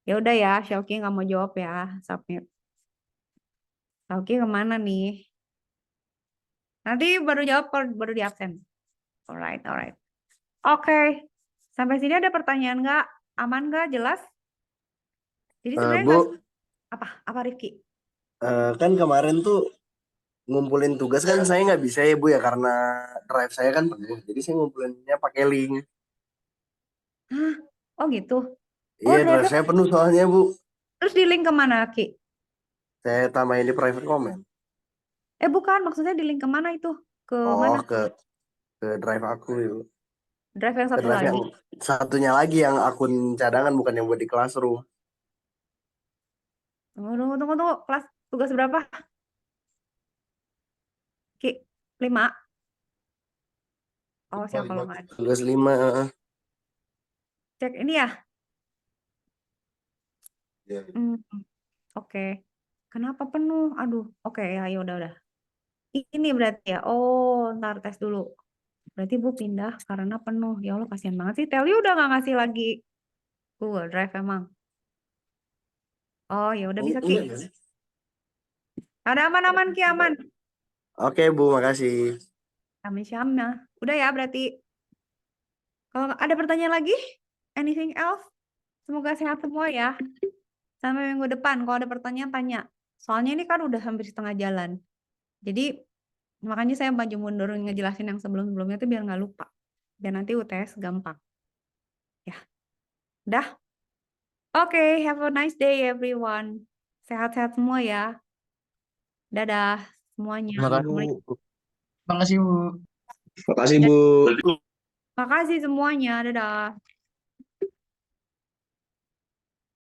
Speaker 1: Ya udah ya, Syauki nggak mau jawab ya. Submit. Syauki kemana nih? Nanti baru jawab kalau baru di absen. Alright. Oke. Sampai sini ada pertanyaan nggak? Aman nggak? Jelas? Jadi sebenarnya
Speaker 7: Bu,
Speaker 1: apa Rifki?
Speaker 7: kan kemarin tuh ngumpulin tugas kan saya nggak bisa ya Bu ya karena drive saya kan penuh. Jadi saya ngumpulinnya pakai link.
Speaker 1: Hah? Oh gitu.
Speaker 7: Iya, drive saya penuh soalnya Bu.
Speaker 1: Terus di link kemana Ki?
Speaker 7: Saya tambahin di private comment.
Speaker 1: Bukan, maksudnya di link kemana itu? Ke
Speaker 7: Oh,
Speaker 1: mana?
Speaker 7: ke drive aku ya.
Speaker 1: Drive yang
Speaker 7: Ke
Speaker 1: satu
Speaker 7: drive
Speaker 1: lagi.
Speaker 7: yang satunya lagi yang akun cadangan bukan yang buat di classroom.
Speaker 1: Tunggu. Kelas tugas berapa? Ki, 5. Oh, siapa kalau nggak ada?
Speaker 7: Tugas 5.
Speaker 1: Cek ini ya?
Speaker 7: Iya.
Speaker 1: Oke. Kenapa penuh? Aduh, oke ya, udah. Ini berarti ya. Oh, ntar tes dulu. Berarti Bu pindah karena penuh. Ya Allah, kasihan banget sih. Teli udah nggak ngasih lagi Google Drive emang. Oh, ya udah bisa Ki.
Speaker 7: Enggak, kan?
Speaker 1: Ada aman Ki, aman.
Speaker 7: Oke Bu, makasih.
Speaker 1: Amin Syamna. Udah ya berarti. Kalau ada pertanyaan lagi? Anything else? Semoga sehat semua ya. Sampai minggu depan. Kalau ada pertanyaan tanya. Soalnya ini kan udah hampir setengah jalan. Jadi makanya saya maju mundur ngejelasin yang sebelum-sebelumnya itu biar nggak lupa. Dan nanti UTS gampang. Ya. Udah. Oke, have a nice day everyone. Sehat-sehat semua ya. Dadah semuanya.
Speaker 5: Terima kasih, Bu.
Speaker 4: Makasih Bu.
Speaker 1: Makasih semuanya. Dadah.